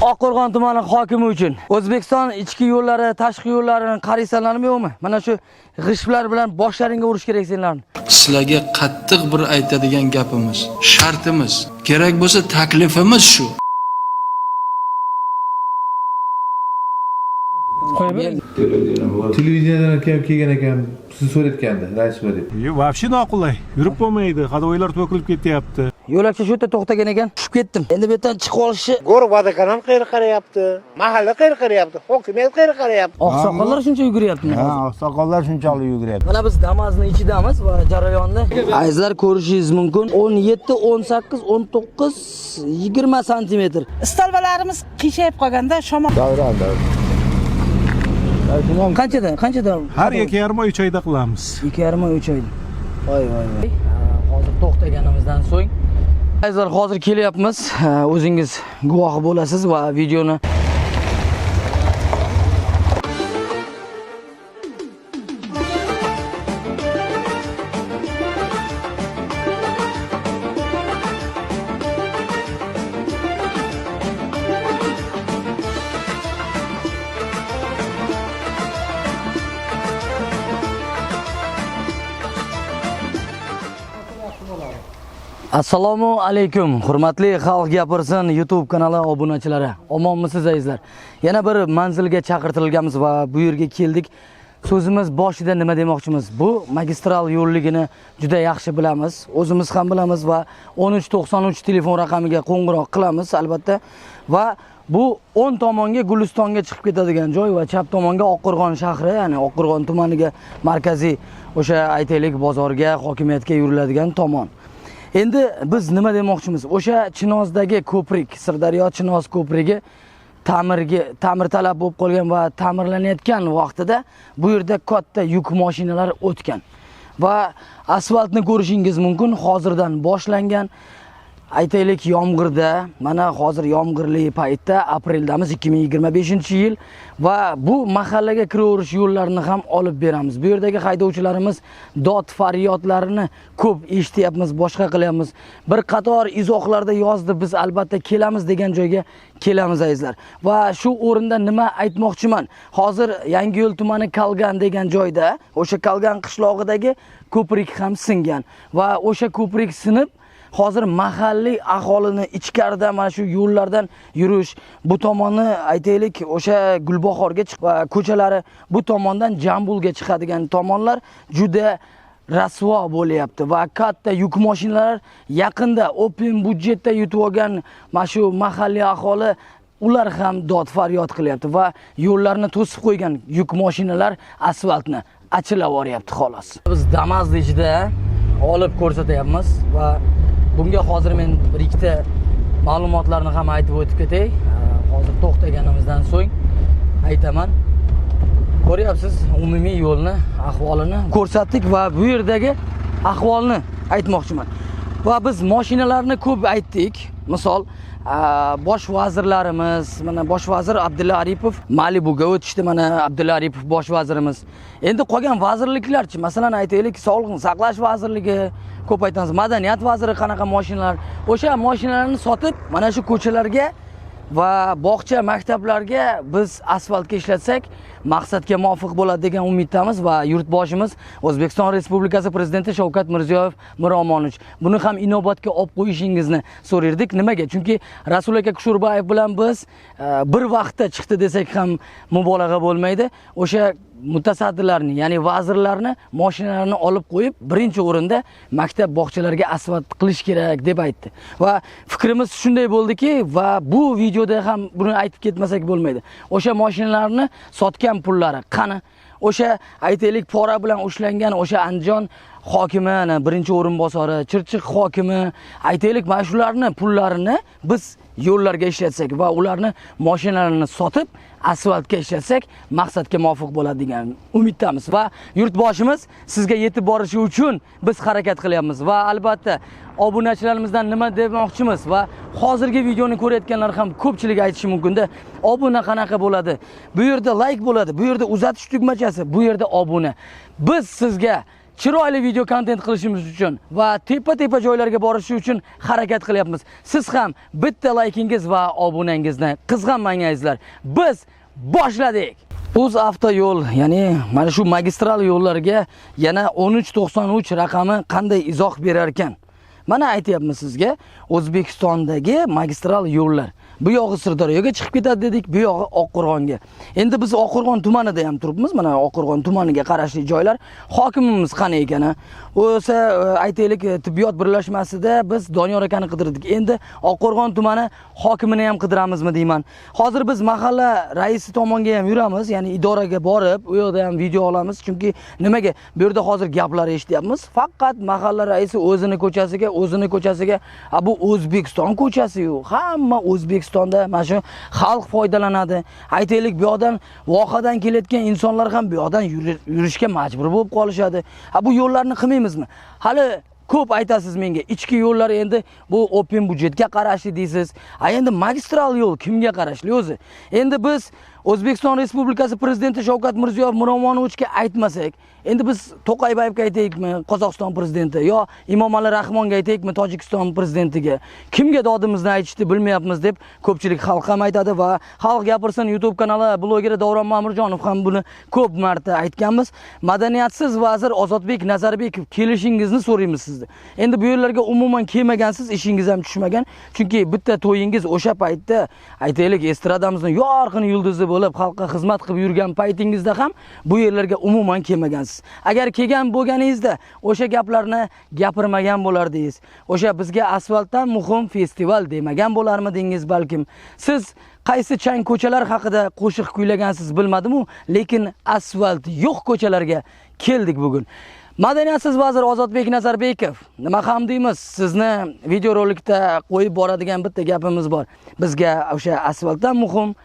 Oqqo'rg'on tumani hokimi uchun O'zbekiston ichki yo'llari, tashqi yo'llarini qaraysanlarmi yo'qmi? Mana shu g'ishlar bilan boshlaringga urish kerak senlarni. Sizlarga qattiq bir aytadigan gapimiz, shartimiz, kerak bo'lsa taklifimiz shu. Televiziyadan kelgan ekan, sizni so'ratgandi, rais deb. Вообще noqulay. Yurib bo'lmaydi. Hadoylar to'kilib ketyapti. Yo'lakcha shu yerda to'xtagan ekan, tushib ketdim. Endi bu yerdan chiqib olishi Go'r vodokanal qayerga qarayapti? Mahalla qayerga qarayapti? Hokimiyat qayerga qarayapti? oqsoqollar shuncha yuguryaptimi? Ha, oqsoqollar shunchalik yuguryapti. Mana biz Damazning ichidamiz va jarayonni azizlar ko'rishingiz mumkin. 17, 18, 19, 20 santimetr. Stolbalarimiz qiyshayib qolganda shamol. Qanchadan? Har 2,5-3 oyda qilamiz. 2,5-3 oyda. Voy. Hozir to'xtaganimizdan so'ng azizlar hozir kelyapmiz. O'zingiz guvohi bo'lasiz va videoni Assalomu alaykum, hurmatli Xalq gapirsin YouTube kanali obunachilari. Omonmisiz azizlar? Yana bir manzilga chaqirtirilganmiz va bu yerga keldik. So'zimiz boshida nima demoqchimiz? Bu magistral yo'lligini juda yaxshi bilamiz. O'zimiz ham bilamiz va 1393 telefon raqamiga qo'ng'iroq qilamiz albatta. Va bu 10 tomonga Gulistonga chiqib ketadigan joy va chap tomonga Oqqo'rg'on shahri, ya'ni Oqqo'rg'on tumaniga, markaziy o'sha aytaylik bozorga, hokimiyatga yuriladigan tomon. Endi biz nima demoqchimiz? O'sha Chinozdagi ko'prik, Sirdaryo Chinoz ko'prigi ta'mir talab bo'lib qolgan va ta'mirlanayotgan vaqtida bu yerda katta yuk mashinalar o'tgan. Va asfaltni ko'rishingiz mumkin, hozirdan boshlangan. Aytaylik yomg'irda, mana hozir yomg'irli paytda, apreldamiz 2025-yil va bu mahallaga kiraverish yo'llarini ham olib beramiz. Bu yerdagi haydovchilarimiz dod faryodlarini ko'p eshityapmiz, boshqa qilyapmiz. Bir qator izohlarda yozdi, biz albatta kelamiz degan joyga kelamiz azizlar. Va shu o'rinda nima aytmoqchiman? Hozir Yangiyo'l tumani Kalgan degan joyda, o'sha Kalgan qishlog'idagi ko'prik ham singan va o'sha ko'prik sinib hozir mahalliy aholini ichkarida mana shu yo'llardan yurish, bu tomonni aytaylik o'sha Gulbahorga chiqib va ko'chalari bu tomondan Jambulga chiqadigan tomonlar juda rasvo bo'lyapti va katta yuk mashinalar yaqinda open budjetda yutib olgan mana shu mahalliy aholi ular ham dod faryod qilyapti va yo'llarni to'sib qo'ygan yuk mashinalar asfaltni achilab yuboryapti xolos. Biz Damazning ichida olib ko'rsatyapmiz va bunga hozir men bir ikkita ma'lumotlarni ham aytib o'tib ketay. Hozir to'xtaganimizdan so'ng aytaman. Ko'ryapsiz, umumiy yo'lni ahvolini ko'rsatdik va bu yerdagi ahvolni aytmoqchiman. Va biz mashinalarni ko'p aytdik. Misol, bosh vazirlarimiz, mana bosh vazir Abdulla Aripov Malibuga o'tishdi, mana Abdulla Aripov bosh vazirimiz. Endi qolgan vazirliklarchi, masalan aytaylik, Sog'liqni saqlash vazirligi, ko'p aytamiz, madaniyat vaziri qanaqa mashinalar, o'sha mashinalarni sotib mana shu ko'chalarga va bog'cha, maktablarga biz asfaltga ishlatsak, maqsadga muvofiq bo'ladi degan umiddamiz va yurtboshimiz O'zbekiston Respublikasi Prezidenti Shavkat Mirziyoyev Miromonovich buni ham inobatga olib qo'yishingizni so'rardik. Nimaga? Chunki Rasul aka Kushurbayev bilan biz bir vaqtda chiqdi desak ham mubolag'a bo'lmaydi. O'sha mutasaddilarni, ya'ni vazirlarni mashinalarini olib qo'yib, birinchi o'rinda maktab bog'chalarga asfalt qilish kerak deb aytdi. Va fikrimiz shunday bo'ldiki va bu videoda ham buni aytib ketmasak bo'lmaydi. O'sha mashinalarni sotgan pullari qani? O'sha aytaylik pora bilan ushlangan o'sha Andijon hokimi, birinchi o'rinbosari, Chirchiq hokimi, aytaylik mana shularni pullarini biz yo'llarga ishlatsak va ularni mashinalarini sotib asfaltga ishlatsak maqsadga muvofiq bo'ladi degan umiddamiz va yurtboshimiz sizga yetib borishi uchun biz harakat qilyapmiz va albatta obunachilarimizdan nima demoqchimiz va hozirgi videoni ko'rayotganlar ham ko'pchilik aytishi mumkin-da, obuna qanaqa bo'ladi? Bu yerda like bo'ladi, bu yerda uzatish tugmachasi, bu yerda obuna. Biz sizga chiroyli video kontent qilishimiz uchun va tepa joylarga borish uchun harakat qilyapmiz. Siz ham bitta laykingiz va obunangizni qizg'anmangizlar. Biz boshladik. Avtoyo'l, ya'ni mana shu magistral yo'llarga yana 1393 raqami qanday izoh berar ekan? Mana aytayapmiz sizga, O'zbekistondagi magistral yo'llar. Bu yog'i Sirdaryoga chiqib ketadi dedik, bu yog'i Oqqo'rg'onga. Endi biz Oqqo'rg'on tumanida ham turibmiz. Mana Oqqo'rg'on tumaniga qarashli joylar. Hokimimiz qani ekan? O'sa aytaylik tibbiyot birlashmasida biz Doniyor akani qidirdik. Endi Oqqo'rg'on tumani hokimini ham qidiramizmi deyman. Hozir biz mahalla raisi tomonga ham yuramiz, ya'ni idoraga borib, u yerda ham video olamiz. Chunki nimaga? Bu yerda hozir gaplar eshityapmiz. Faqat mahalla raisi o'zining ko'chasiga, bu O'zbekiston ko'chasi-yu. Hamma O'zbekistonda mana shu xalq foydalanadi. Aytaylik, bu yoqdan vohadan kelayotgan insonlar ham bu yoqdan yurishga majbur bo'lib qolishadi. Bu yo'llarni qilmaymizmi? Hali ko'p aytasiz menga. Ichki yo'llar endi bu open budjetga qarashli deysiz. Endi magistral yo'l kimga qarashli o'zi? Endi biz O'zbekiston Respublikasi Prezidenti Shavkat Mirziyoyev Miromonovichga aytmasak, endi biz To'qayboyevga aytaylikmi, Qozog'iston prezidenti, yo Imomali Rahmonga aytaylikmi, Tojikiston prezidentiga, kimga dodimizni aytishni bilmayapmiz deb ko'pchilik xalq ham aytadi va Xalq gapirsin YouTube kanali blogeri Davron Ma'murjonov ham buni ko'p marta aytganmiz. Madaniyatsiz vazir Ozodbek Nazarbekov kelishingizni so'raymiz sizdan. Endi bu yerlarga umuman kelmagansiz, ishingiz ham tushmagan. Chunki bitta to'yingiz o'sha paytda aytaylik estradamizning yorqin yulduzi bo'lib xalqqa xizmat qilib yurgan paytingizda ham bu yerlarga umuman kelmagansiz. Agar kelgan bo'lganingizda o'sha gaplarni gapirmagan bo'lardingiz. O'sha bizga asfaltdan muhim festival demagan bo'larmidingiz balkim. Siz qaysi chang ko'chalar haqida qo'shiq kuylagansiz bilmadim-u, lekin asfalt yo'q ko'chalarga keldik bugun. Madaniyatsiz vazir Ozodbek Nazarbekov, nima ham deymiz, sizni videorolikda qo'yib boradigan bitta gapimiz bor. Bizga o'sha asfaltdan muhim,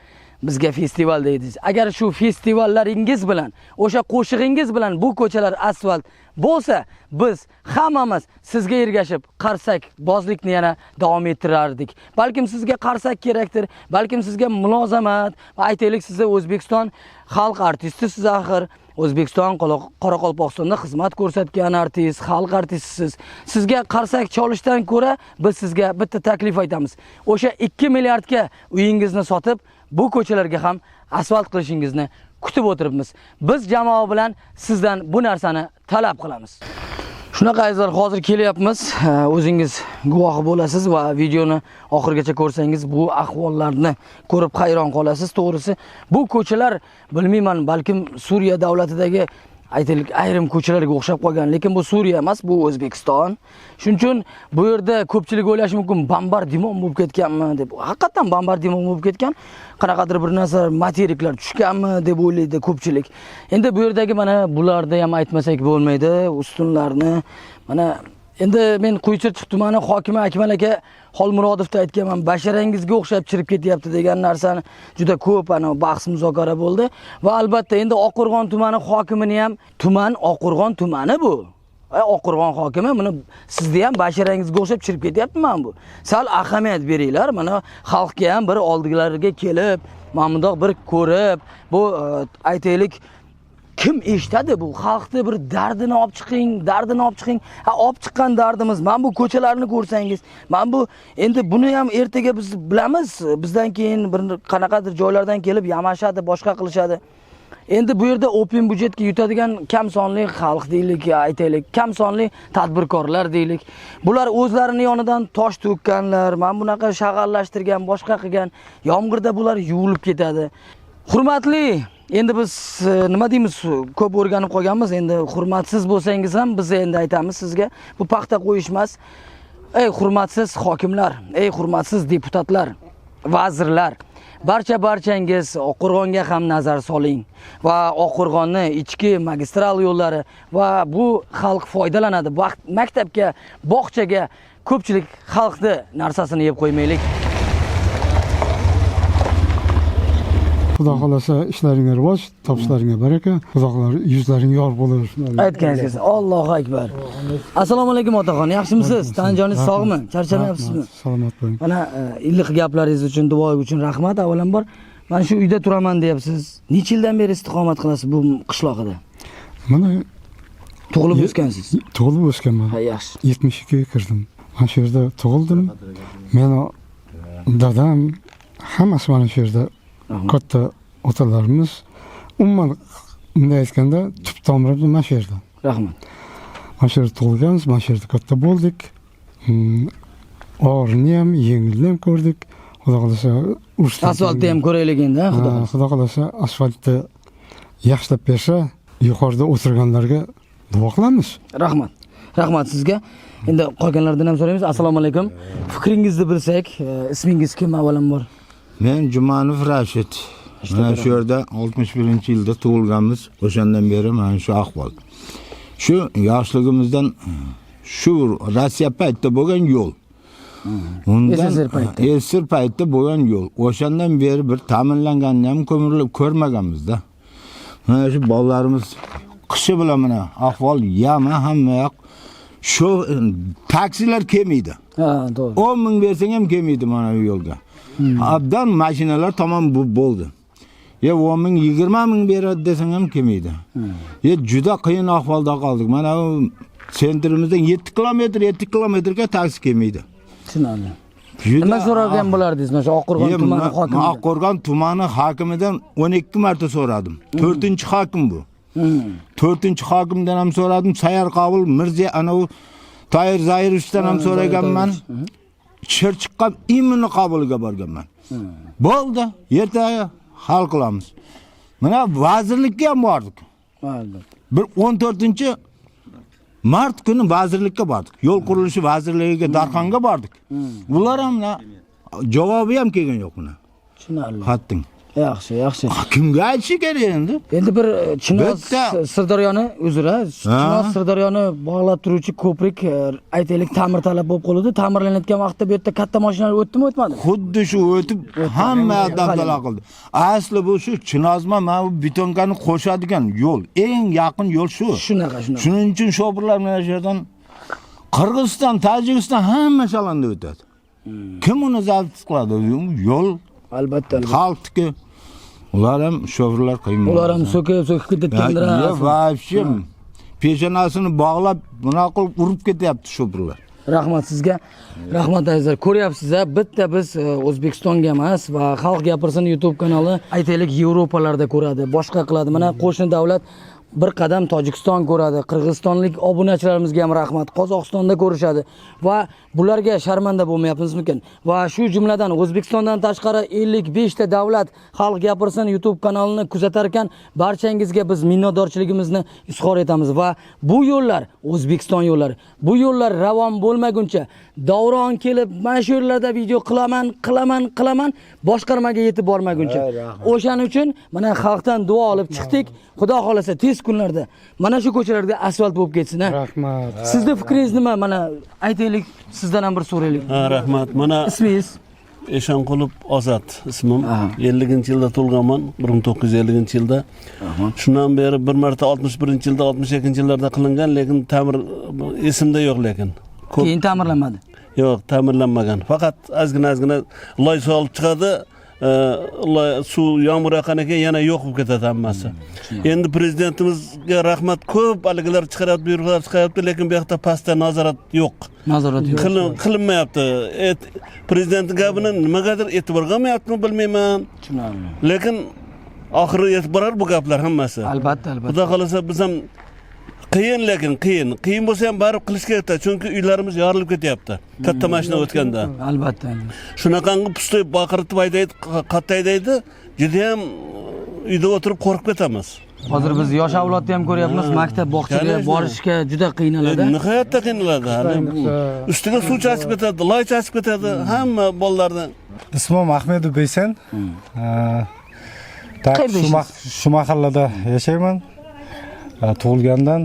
bizga festival deysiz. Agar shu festivallaringiz bilan, o'sha qo'shig'ingiz bilan bu ko'chalar asfalt bo'lsa, biz hammamiz sizga ergashib qarsak bozlikni yana davom ettirardik. Balkim sizga qarsak kerakdir, balkim sizga mulozamat, aytaylik siz O'zbekiston xalq artistisiz axir. O'zbekiston Qoraqalpog'istonda xizmat ko'rsatgan artist, xalq artistisiz. Sizga qarsak cholishdan ko'ra biz sizga bitta taklif aytamiz. O'sha 2 milliardga uyingizni sotib, bu ko'chalarga ham asfalt qilishingizni kutib o'tiribmiz. Biz jamoa bilan sizdan bu narsani talab qilamiz. Shunaqa azizlar, hozir kelyapmiz. O'zingiz guvohi bo'lasiz va videoni oxirigacha ko'rsangiz bu ahvollarni ko'rib hayron qolasiz. To'g'risi, bu ko'chalar bilmayman, balkim Suriya davlatidagi aytaylik ayrim ko'chalarga o'xshab qolgan, lekin bu Suriya emas, bu O'zbekiston. Shuning uchun bu yerda ko'pchilik o'ylashi mumkin, bombardimon bo'lib ketganmi deb. Haqiqatan bombardimon bo'lib ketgan, qanaqadir bir narsa materiklar tushganmi deb o'ylaydi ko'pchilik. Endi bu yerdagi mana bularda ham aytmasak bo'lmaydi, ustunlarni. Mana endi men Quychirchiq tumani hokimi Akmal aka Xolmurodovda aytganman, basharangizga o'xshab chirib ketyapti degan narsani juda ko'p bahs muzokara bo'ldi va albatta endi Oqqo'rg'on tumani hokimini ham Oqqo'rg'on tumani bu. Oqqo'rg'on hokimi buni sizda ham basharangizga o'xshab chirib ketyapman bu. Sal ahamiyat beringlar, mana xalqga ham bir oldilariga kelib, mana bundoq bir ko'rib, bu aytaylik kim eshitadi bu xalqni bir dardini olib chiqing. Olib chiqqan dardimiz, mana bu ko'chalarni ko'rsangiz, mana bu endi buni ham ertaga biz bilamiz, bizdan keyin bir qanaqadir joylardan kelib yamashadi, boshqa qilishadi. Endi bu yerda open budjetga yutadigan kam sonli xalq deylik, aytaylik, kam sonli tadbirkorlar deylik. Bular o'zlarini yonidan tosh to'kkanlar, mana bunaqa shag'allashtirgan, boshqa qilgan, yomg'irda bular yuvilib ketadi. Hurmatli, endi biz nima deymiz, ko'p o'rganib qolganmiz. Endi hurmatsiz bo'lsangiz ham biz endi aytamiz sizga, bu paxta qo'yish emas. Ey hurmatsiz hokimlar, ey hurmatsiz deputatlar, vazirlar, barchangiz Oqqo'rg'onga ham nazar soling va Oqqo'rg'onni ichki magistral yo'llari va bu xalq foydalanadi. Maktabga, bog'chaga ko'pchilik xalqni narsasini yeb qo'ymaylik. Xudo xolasa ishlaringga rivoj, topishlaringga baraka, xudolar yuzlaring yor bo'lar. Aytganingiz, Allohu akbar. Assalomu alaykum otaxon, yaxshimisiz? Tanjoningiz sog'mi? Charchamayapsizmi? Salomat bo'ling. Mana iliq gaplaringiz uchun, duo uchun rahmat. Avvalambor, men shu uyda turaman deyapsiz. Necha yildan beri istiqomat qilasiz bu qishloqida? Mana Tug'ilib o'sgansiz. Tug'ilib o'sganman. Ha, yaxshi. 72 ga kirdim. Mana shu yerda tug'ildim. Meni dadam hammasi mana shu yerda katta otalarimiz. Umuman bunday aytganda tub tomirimiz mana shu yerda. Rahmat. Mana shu yerda tug'ilganmiz, mana shu yerda katta bo'ldik. Og'irini ham, yengilni ham ko'rdik. Xudo xolasa Asfaltni ham ko'raylik endi, xudo xolasa. Xudo xolasa asfaltni yaxshilab bersa, yuqorida o'tirganlarga duo qilamiz. Rahmat. Rahmat sizga. Endi qolganlardan ham so'raymiz. Assalomu alaykum. Fikringizni bilsak, ismingiz kim avvalambor? Men Jumanov Rashid. Mana shu yerda 61-yilda tug'ilganmiz. O'shandan beri mana shu ahvol. Shu yoshligimizdan shu Rossiya paytida bo'lgan yo'l. Undan esir paytda bo'lgan yo'l. O'shandan beri bir ta'minlanganini ham ko'rmaganmiz-da. Mana shu bolalarimiz qishi bilan mana ahvol yama hamma yoq. Shu taksilar kelmaydi. Ha, to'g'ri. 10 ming bersang ham kelmaydi mana bu yo'lga. Abdan mashinalar tamom bo'ldi. 10 ming 20 ming beradi desang ham kelmaydi. Juda qiyin ahvolda qoldik. Mana bu sentrimizdan 7 kilometrga taksi kelmaydi. Tushunarli. Nima so'ragan bo'lardingiz? Mana shu Oqqo'rg'on tumani hokimi. Oqqo'rg'on tumani hokimidan 12 marta so'radim. 4-hokim bu. 4-hokimdan ham so'radim. Sayar qabul Mirza anavi Toyir Zairovdan ham so'raganman. Chirchiqqa imini qabuliga borganman. Bo'ldi, ertaga hal qilamiz. Mana vazirlikka ham bordik. Bir 14-mart kuni vazirlikka bordik. Yo'l qurilishi vazirligiga Darxonga bordik. Ular ham javobi ham kelgan yo'q buni. Tushunarli. Xatting. Yaxshi, yaxshi. Kimga aytish kerak endi? Endi bir Chinoz Sirdaryoni uzra, Chinoz Sirdaryoni bog'lab turuvchi ko'prik aytaylik ta'mirtalab bo'lib qoldi. Ta'mirlanayotgan vaqtda bu yerda katta mashinalar o'tdimi, o'tmadimi? Xuddi shu o'tib hamma dabdala qildi. Asli bu shu Chinozma mana bu betonkani qo'shadigan yo'l, eng yaqin yo'l shu. Shunaqa. Shuning uchun shofirlar mana shu yerdan Qirg'iziston, Tojikiston hamma shalanda o'tadi. Kim uni zabt qiladi? Yo'l Albatta. xalqniki. Ular ham shofirlar qiyin. Ular ham so'kib ketayotganlar. Вообще peshonasini bog'lab bunaqa qilib urib ketyapti shofirlar. Rahmat sizga. Rahmat azizlar. Ko'ryapsiz-a, bitta biz O'zbekistonga emas va Xalq gapirsin YouTube kanali aytaylik Yevropalarda ko'radi, boshqa qiladi. Mana qo'shni davlat bir qadam Tojikiston ko'radi. Qirg'izistonlik obunachilarimizga ham rahmat. Qozog'istonda ko'rishadi va bularga sharmanda bo'lmayapmizmikin? Va shu jumladan O'zbekistondan tashqari 55 ta davlat Xalq gapirsin YouTube kanalini kuzatar ekan, barchangizga biz minnatdorchiligimizni izhor etamiz va bu yo'llar O'zbekiston yo'llari. Bu yo'llar ravon bo'lmaguncha, davron kelib mana shu yerlarda video qilaman, boshqarmaga yetib bormaguncha. O'shaning uchun mana xalqdan duo olib chiqdik. Xudo xolasa tez kunlarda mana shu ko'chalarda asfalt bo'lib ketsin. Rahmat. Sizning fikringiz nima? Mana aytaylik, sizdan ham bir so'raylik. Rahmat. Mana Ismingiz? Eshonqulov Ozod ismim. 50-yilda tug'ilganman, 1950-yilda. Shundan beri bir marta 61-yilda, 62-yillarda qilingan, lekin ta'mir esimda yo'q lekin. Keyin ta'mirlanmadi. Yo'q, ta'mirlanmagan. Faqat ozgina loy solib chiqadi. Suv yomg'ir oqqan ekan yana yo'q bo'lib ketadi hammasi. Endi prezidentimizga rahmat, ko'p aligilar chiqaryapti, buyruqlar chiqaryapti, lekin bu yoqda pastda nazorat yo'q. Nazorat yo'q. Qilinmayapti. Prezident gapini nimagadir e'tiborga olmayaptimi bilmayman. Tushunarli. Lekin oxiri yetib borar bu gaplar hammasi. Albatta. Xudo xolasa biz ham qiyin, lekin qiyin bo'lsa ham barib qilish kerak, chunki uylarimiz yorilib ketyapti. Katta mashina o'tganda. Albatta. Shunaqangi pustoy baqiritib aytaydi, qattaydi, juda ham uyda o'tirib qo'rqib ketamiz. Hozir biz yosh avlodni ham ko'ryapmiz, maktab bog'chaga borishga juda qiynaladi. Nihoyatda qiynaladi. Ustiga suv chachib ketadi, loy chachib ketadi hamma bolalardan. Ismim Ahmedov Beysen. Shu mahallada yashayman. Tug'ilgandan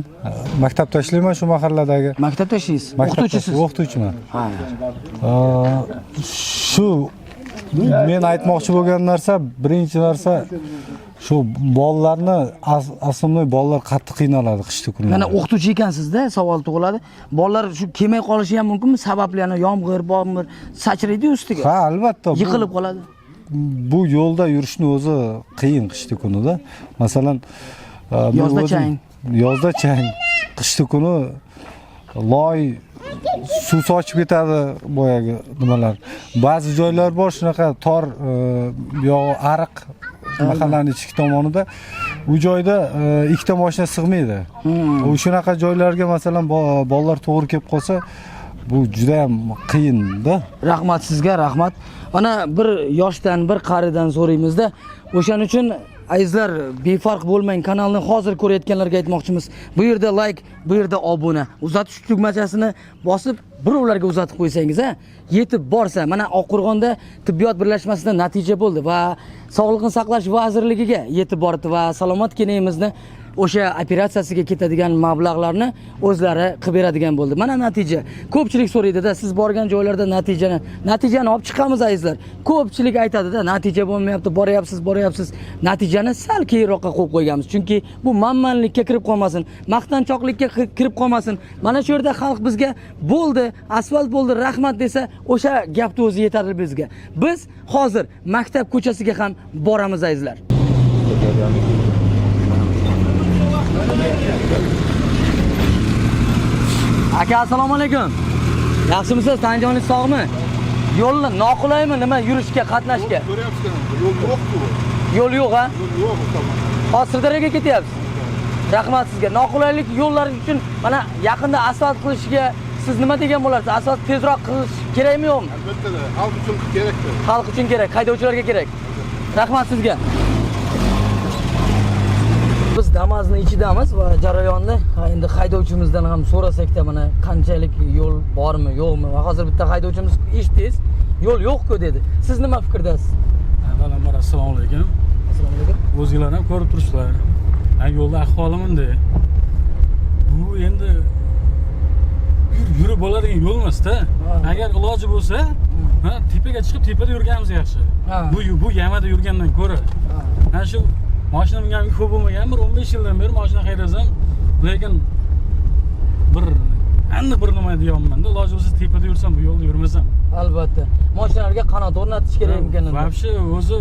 maktabda ishlayman shu mahalladagi. Maktabda ishlaysiz? O'qituvchisiz? O'qituvchiman. Shu men aytmoqchi bo'lgan narsa, birinchi narsa shu bolalarni asosiy bolalar qattiq qiynaladi qishda kunlarda. Mana o'qituvchi ekansizda, savol tug'iladi. Bolalar shu kelmay qolishi ham mumkinmi? Sabablari yomg'ir, sachraydi ustiga. Ha, albatta. Yiqilib qoladi. Bu yo'lda yurishni o'zi qiyin qishda kunida. Masalan, yozda chang. Yozda chang. qishki kuni loy suv sochib ketadi boyagi nimalar. Ba'zi joylar bor shunaqa tor buyog'i ariq mahallaning ichki tomonida u joyda ikkita mashina sig'maydi. U shunaqa joylarga masalan bolalar to'g'ri kelib qolsa bu juda ham qiyinda. Rahmat sizga, rahmat. Mana bir yoshdan, bir qaridan so'raymizda. O'shaning uchun azizlar, befarq bo'lmang, kanalni hozir ko'rayotganlarga aytmoqchimiz. Bu yerda like, bu yerda obuna. Uzatish tugmachasini bosib, birovlarga uzatib qo'ysangiz, yetib borsa, mana Oqqo'rg'onda tibbiyot birlashmasida natija bo'ldi va Sog'liqni saqlash vazirligiga yetib bordi va salomat kenayimizni o'sha operatsiyasiga ketadigan mablag'larni o'zlari qilib beradigan bo'ldi. Mana natija. Ko'pchilik so'raydi-da, siz borgan joylarda natijani olib chiqamiz azizlar. Ko'pchilik aytadi-da, natija bo'lmayapti, boryapsiz. Natijani sal keyinroqqa qo'yib qo'yganmiz. Chunki bu manmanlikka kirib qolmasin, maqtanchoqlikka kirib qolmasin. Mana shu yerda xalq bizga bo'ldi, asfalt bo'ldi, rahmat desa, o'sha gapni o'zi yetadi bizga. Biz hozir maktab ko'chasiga ham boramiz azizlar. Aka, assalomu alaykum. Yaxshimisiz? Tanjoningiz sog'mi? Yo'lni noqulaymi nima yurishga, qatnashga? Yo'l yo'q, ha? Yo'q. Hozir Sirdaryoga ketyapsiz. Rahmat sizga. Noqulaylik yo'llar uchun mana yaqinda asfalt qilishiga siz nima degan bo'lasiz? Asfalt tezroq qilish kerakmi yo'qmi? Albatta, xalq uchun kerak. Xalq uchun kerak, haydovchilarga kerak. Rahmat sizga. Biz Damazning ichidamiz va jarayonni endi haydovchimizdan ham so'rasak-da, mana qanchalik yo'l bormi, yo'qmi? Va hozir bitta haydovchimiz eshitdingiz, yo'l yo'q-ku dedi. Siz nima fikrdasiz? Avvalambor assalomu alaykum. Assalomu alaykum. O'zingizlar ham ko'rib turibsizlar. Yo'lda ahvoli bunday. Bu endi yurib bo'ladigan yo'l emas-da. Agar iloji bo'lsa, tepaga chiqib tepada yurganimiz yaxshi. Bu yamada yurgandan ko'ra. Mana shu mashina mingan ko'p bo'lmagan, bir 15 yildan beri mashina haydasam, lekin aniq bir nima deyapman-da, iloji bo'lsa tepada yursam, bu yo'lda yurmasam. Albatta. Mashinalarga qanot o'rnatish kerak ekan. Вообще o'zi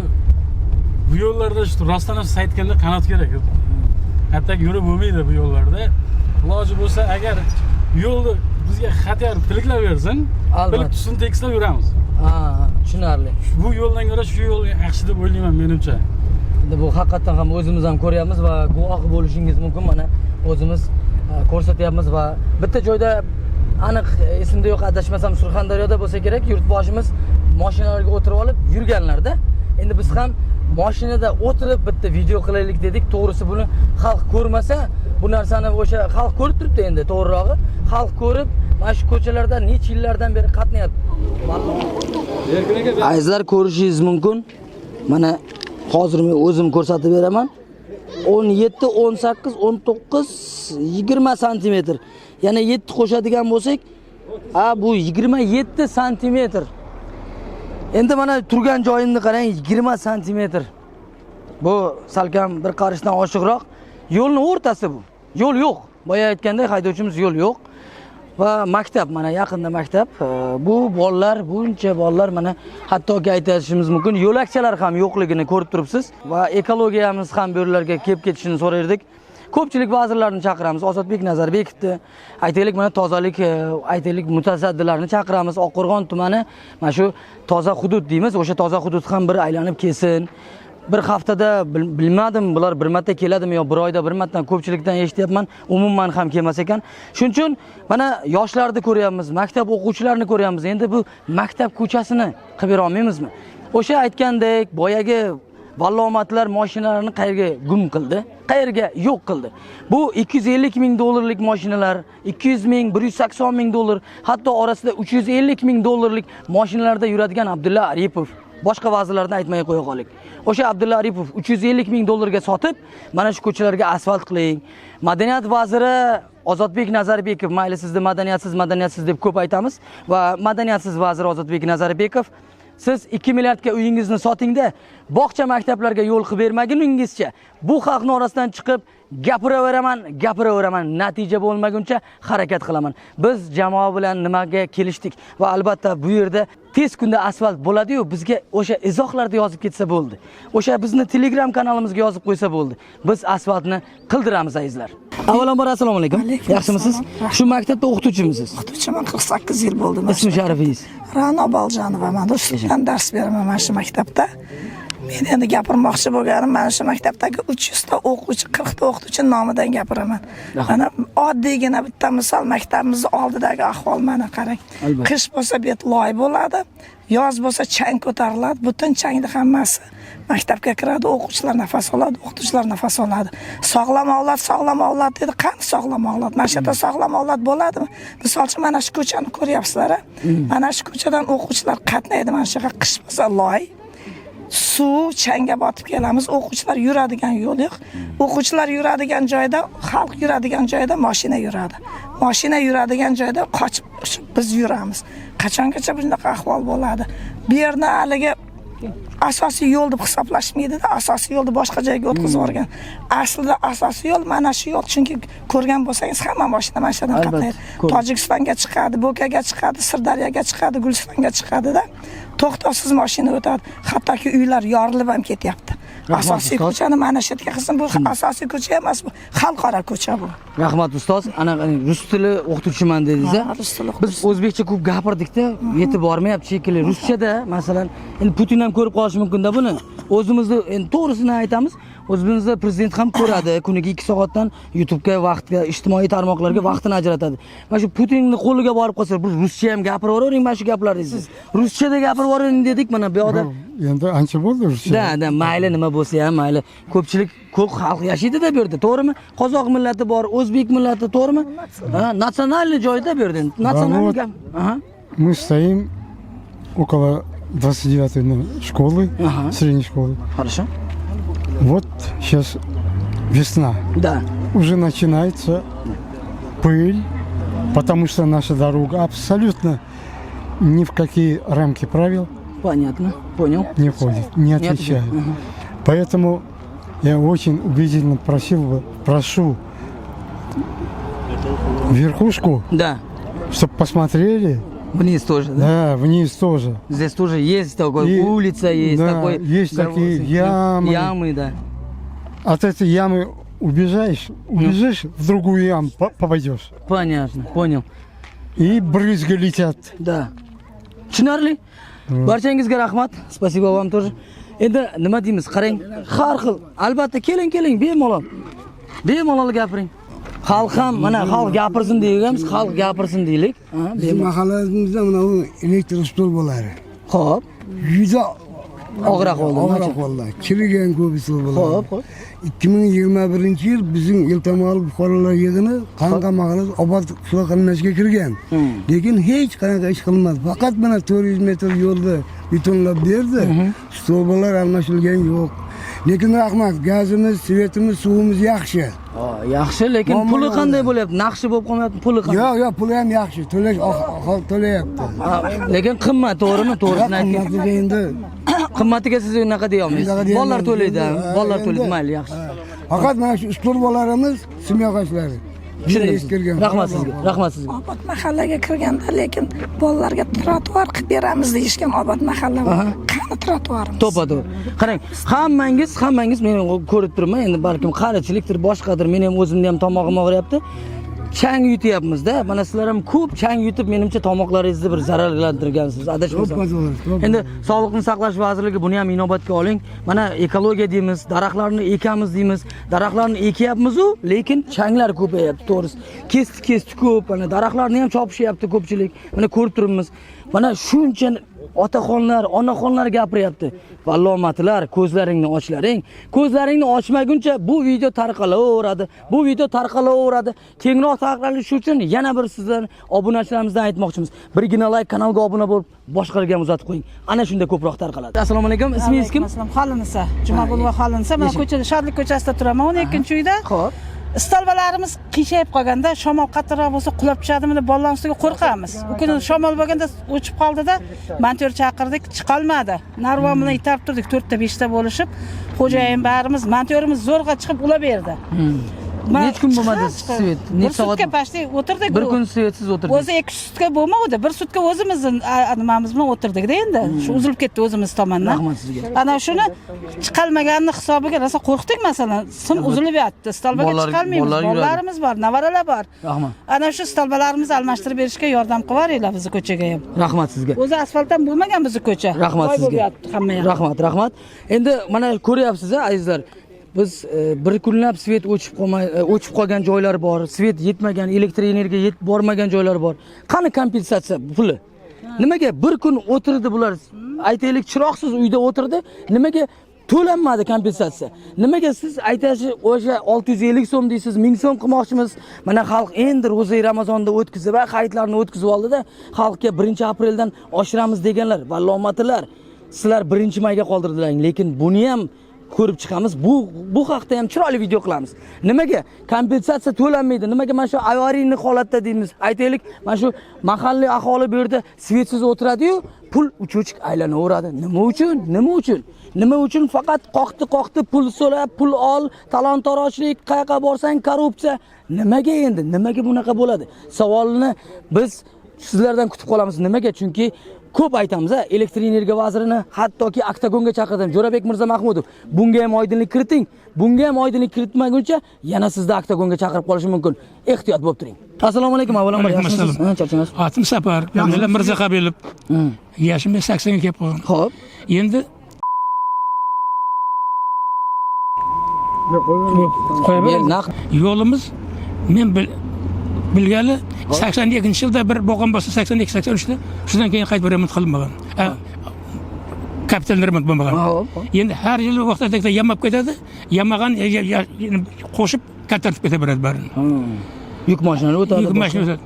bu yo'llarda shu rostdan aytganda qanot kerak. Hatto yurib bo'lmaydi bu yo'llarda. Iloji bo'lsa agar yo'lni bizga xatar tiliklab bersin, bilib tutsin tekislab yuramiz. Tushunarli. Bu yo'ldan ko'ra shu yo'l yaxshi deb o'ylayman menimcha. Bu haqiqatan ham o'zimiz ham ko'ryapmiz va guvoh bo'lishingiz mumkin. Mana o'zimiz ko'rsatyapmiz va bitta joyda aniq esimda yo'q, adashmasam Surxondaryoda bo'lsa kerak, yurtboshimiz mashinalarga o'tirib olib yurganlarda. Endi biz ham mashinada o'tirib bitta video qilaylik dedik. To'g'risi buni xalq ko'rmasa, bu narsani o'sha xalq ko'rib turibdi endi, to'g'rirog'i. Xalq ko'rib, mana shu ko'chalarda necha yillardan beri qatnayapti. Azizlar, ko'rishingiz mumkin. Mana hozir men o'zim ko'rsatib beraman. 17, 18, 19, 20 santimetr. Yana 7 qo'shadigan bo'lsak, bu 27 santimetr. Endi mana turgan joyimni qarang, 20 santimetr. Bu salkam bir qarishdan oshiqroq. Yo'lni o'rtasi bu. Yo'l yo'q. Boya aytgandek, haydovchimiz yo'l yo'q. Va maktab, mana yaqinda maktab. Bu bolalar, buncha bolalar mana hattoki aytishimiz mumkin, yo'lakchalar ham yo'qligini ko'rib turibsiz va ekologiyamiz ham bu yerlarga kelib ketishini so'rardik. Ko'pchilik vazirlarni chaqiramiz. Ozodbek Nazarbekovni, aytaylik mana tozalik, aytaylik mutasaddilarni chaqiramiz. Oqqo'rg'on tumani mana shu toza hudud deymiz. O'sha toza hudud ham bir aylanib kelsin. Bir haftada bilmadim, bular bir marta keladimi yo bir oyda bir martadan ko'pchilikdan eshityapman, umuman ham kelmas ekan. Shuning uchun mana yoshlarni ko'ryapmiz, maktab o'quvchilarini ko'ryapmiz. Endi bu maktab ko'chasini qilib bera olmaymizmi? O'sha aytgandek, boyagi vallomatlar mashinalarni qayerga gum qildi, qayerga yo'q qildi. Bu 250 ming dollarlik mashinalar, 200 ming, 180 ming dollar, hatto orasida 350 ming dollarlik mashinalarda yuradigan Abdulla Aripov. Boshqa vazirlarni aytmay qo'ya qolik. O'sha Abdulla Aripov 350 ming dollarga sotib, mana shu ko'chalarga asfalt qiling. Madaniyat vaziri Ozodbek Nazarbekov, mayli sizni madaniyatsiz deb ko'p aytamiz va madaniyatsiz vazir Ozodbek Nazarbekov, siz 2 milliardga uyingizni sotingda, bog'cha maktablarga yo'l qilib bermaguningizcha bu xalqning orasidan chiqib gapiraveraman, natija bo'lmaguncha harakat qilaman. Biz jamoa bilan nimaga kelishdik va albatta bu yerda tez kunda asfalt bo'ladi-yu, bizga o'sha izohlarda yozib ketsa bo'ldi. O'sha bizni Telegram kanalimizga yozib qo'ysa bo'ldi. Biz asfaltni qildiramiz azizlar. Avvalambor assalomu alaykum. Yaxshimisiz? Shu maktabda o'qituvchimisiz? O'qituvchiman, 48 yil bo'ldi. Ismi sharifingiz? Ra'no Boljanova. Men ustidan dars beraman mana shu maktabda. Men endi gapirmoqchi bo'lganim, mana shu maktabdagi 300 ta o'quvchi, 40 ta o'qituvchi nomidan gapiraman. Mana oddiygina bitta misol, maktabimiz oldidagi ahvol mana qarang. Qish bo'lsa bet loy bo'ladi, yoz bo'lsa chang ko'tariladi, butun changni hammasi maktabga kiradi, o'quvchilar nafas oladi, o'qituvchilar nafas oladi. Sog'lom avlod dedi. Qani sog'lom avlod? Mana shu yerda sog'lom avlod bo'ladimi? Misol uchun mana shu ko'chani ko'ryapsizlar. Mana shu ko'chadan o'quvchilar qatnaydi, mana shu yerga qish bo'lsa loy, suv changga botib kelamiz. O'quvchilar yuradigan yo'l yo'q. O'quvchilar yuradigan joyda, xalq yuradigan joyda mashina yuradi. Mashina yuradigan joyda qochib biz yuramiz. Qachongacha bunaqa ahvol bo'ladi? Bu yerni haligi asosiy yo'l deb hisoblashmaydi-da, asosiy yo'lni boshqa joyga o'tkazib yuborgan. Aslida asosiy yo'l mana shu yo'l, chunki ko'rgan bo'lsangiz hamma mashina mana shu yerdan qatnaydi. Tojikistonga chiqadi, Bo'kaga chiqadi, Sirdaryoga chiqadi, Gulistonga chiqadi-da. To'xtovsiz mashina o'tadi. Hattoki uylar yorilib ham ketyapti. Asosiy ko'chani mana shu yerga qilsin, bu asosiy ko'cha emas, bu xalqaro ko'cha bu. Rahmat ustoz. Ana rus tili o'qituvchiman dedingiz. Biz o'zbekcha ko'p gapirdik-da, yetib bormayapti shekilli. Ruschada, masalan, endi Putin ham ko'rib qolishi mumkin-da buni. O'zimizni endi to'g'risini aytamiz. O'zimizda prezident ham ko'radi, kuniga 2 soatdan YouTube'ga vaqtga, ijtimoiy tarmoqlarga vaqtini ajratadi. Mana shu Putinning qo'liga borib qolsa, bir ruscha ham gapiravering, mana shu gaplarni siz. Ruschada gapiravoring dedik, mana bu yoqda. Endi ancha bo'ldi ruscha. Da, mayli nima bo'lsa ham, mayli. Ko'pchilik ko'p xalq yashaydi-da bu yerda, to'g'rimi? Qozoq millati bor, o'zbek millati, to'g'rimi? Natsionalniy joyda bu yerda. Natsionalniy gap. Мы стоим около 29-й школы, средней школы. Хорошо. Вот сейчас весна. Да. Уже начинается пыль, потому что наша дорога абсолютно ни в какие рамки правил. Понятно, понял. Не входит, не отвечает. Поэтому я очень убедительно прошу верхушку, да, чтобы посмотрели. Вниз тоже, да? Да, вниз тоже. Здесь тоже есть такой, улица есть, да, такой. Есть такие ямы. Ямы, да. От этой ямы убежишь, в другую яму попадешь. Понятно, понял. И брызги летят. Да. Tushunarli? Barchangizga rahmat. Spasibo вам тоже. Endi nima deymiz? Qarang, har xil. Albatta keling, bemalol gapiring. Xalq ham mana xalq gapirsin deyganmiz, xalq gapirsin deylik. Bizim mahallemizde mana bu elektr stol bo'ladi. Xo'p. Juda og'ir ahvolda. Chirigan ko'p stol bo'ladi. Xo'p. 2021-yil bizning Iltimol fuqarolar yig'ini Qanqa mahallasi obod suv qilmashga kirgan. Lekin hech qanaqa ish qilmadi. Faqat mana 400 metr yo'lda betonlab berdi. Stollar almashilgan yo'q. Lekin rahmat, gazimiz, svetimiz, suvimiz yaxshi. Yaxshi, lekin puli qanday bo'lyapti? Naqshi bo'lib qolmayapti, puli qanday? Yo'q, puli ham yaxshi. To'lash to'layapti. Lekin qimmat, to'g'rimi? To'g'risini aytgan. Endi qimmatiga siz unaqa deya olmaysiz. Bolalar to'laydi, mayli, yaxshi. Faqat mana shu usturbolarimiz simyog'ochlari. Rahmat sizga. Obod mahallaga kirganda, lekin bolalarga trotuar qilib beramiz deyishgan Obod mahalla. Qani trotuarimiz? To'g'ri. Qarang, hammangiz meni ko'rib turibman. Endi balkim qarichilikdir, boshqadir. Men ham o'zimni ham tomog'im og'riyapti. Chang yutyapmiz-da. Mana sizlar ham ko'p chang yutib, menimcha tomoqlaringizni bir zararlantirgansiz. Adashmasam. Endi Sog'liqni saqlash vazirligi buni ham inobatga oling. Mana ekologiya deymiz, daraxtlarni ekamiz deymiz. Daraxtlarni ekyapmiz-u, lekin changlar ko'payapti, to'g'risi. Kesdi ko'p, mana daraxtlarni ham chopishyapti ko'pchilik. Mana ko'rib turibmiz. Mana shuncha otaxonlar, onaxonlar gapiryapti. Vallomatlar, ko'zlaringni ochlaring. Ko'zlaringni ochmaguncha bu video tarqalaveradi. Kengroq tarqalishi uchun yana bir sizlar obunachilarimizdan aytmoqchimiz. Birgina like, kanalga obuna bo'lib, boshqalarga ham uzatib qo'ying. Ana shunda ko'proq tarqaladi. Assalomu alaykum. Ismingiz kim? Xalinsa. Jumagulova Xalinsa. Men ko'chada, Shodlik ko'chasida turaman, 12-uyda. Xo'p. Istalbalarimiz qiyshayib qolganda, shamol qattiqroq bo'lsa qulab tushadimi deb bolalar ustiga qo'rqamiz. U kuni shamol bo'lganda o'chib qoldida, montor chaqirdik, chiqolmadi. Narvon bilan itarib turdik, 4 ta 5 ta bo'lishib, xo'jayin barimiz, montorimiz zo'rg'a chiqib ula berdi. Necha kun bo'lmadi svet? Necha soat? Sutka pashti o'tirdik. Bir kun svetsiz o'tirdik. O'zi 2 sutka bo'lmadi. Bir sutka o'zimizni nimamiz bilan o'tirdik-da endi. Shu uzilib ketdi o'zimiz tomondan. Rahmat sizga. Ana shuni chiqalmaganini hisobiga rosa qo'rqdik masalan. Sim uzilib yotdi. Stalbaga chiqalmaymiz. Bolalarimiz bor, nevaralar bor. Rahmat. Ana shu stalbalarimizni almashtirib berishga yordam qilib yuboringlar bizni ko'chaga ham. Rahmat sizga. O'zi asfaltdan bo'lmagan bizni ko'cha. Rahmat sizga. Rahmat. Endi mana ko'ryapsiz azizlar. Biz bir kunlab svet o'chib qolgan joylar bor, svet yetmagan, elektr energiya yetib bormagan joylar bor. Qani kompensatsiya puli? Nimaga bir kun o'tirdi bular? Aytaylik, chiroqsiz uyda o'tirdi. Nimaga to'lanmadi kompensatsiya? Nimaga siz aytasiz, o'sha 650 so'm deysiz, 1000 so'm qilmoqchimiz? Mana xalq endi ro'za Ramazonda o'tkazib va hayitlarni o'tkazib oldi-da, xalqga 1-apreldan oshiramiz deganlar, vallomatlar. Sizlar 1-mayga qoldirdilar, lekin buni ham ko'rib chiqamiz. Bu haqda ham chiroyli video qilamiz. Nimaga kompensatsiya to'lanmaydi? Nimaga mana shu avariyni holatda deymiz? Aytaylik, mana shu mahalliy aholi bu yerda svetsiz o'tiradi-yu, pul uchochik aylanaveradi. Nima uchun faqat qoqti pul so'rab, pul ol, talon-torojlik, qayoqqa borsang korrupsiya. Nimaga endi? Nimaga bunaqa bo'ladi? Savolni biz sizlardan kutib qolamiz. Nimaga? Chunki ko'p aytamiz, elektr energiya vazirini hattoki oktagonga chaqirdim. Jo'rabek Mirza Mahmudov, bunga ham oydinlik kiriting. Bunga ham oydinlik kiritmaguncha yana sizni oktagonga chaqirib qolishi mumkin. Ehtiyot bo'lib turing. Assalomu alaykum avvalambor. Yaxshimisiz? Atim Sapar, Abdulla Mirza Qabilov. Yashim 80 ga kelib qolgan. Xo'p. Endi yo'limiz men bilgali 82-yilda bir bo'lgan bo'lsa 82-83da shundan keyin qayta remont qilinmagan. Kapital remont bo'lmagan. Endi har yil vaqtida yamab ketadi, yamagan qo'shib qaytarib ketaveradi barini. Yuk mashinalari o'tadi. Yuk mashinalari.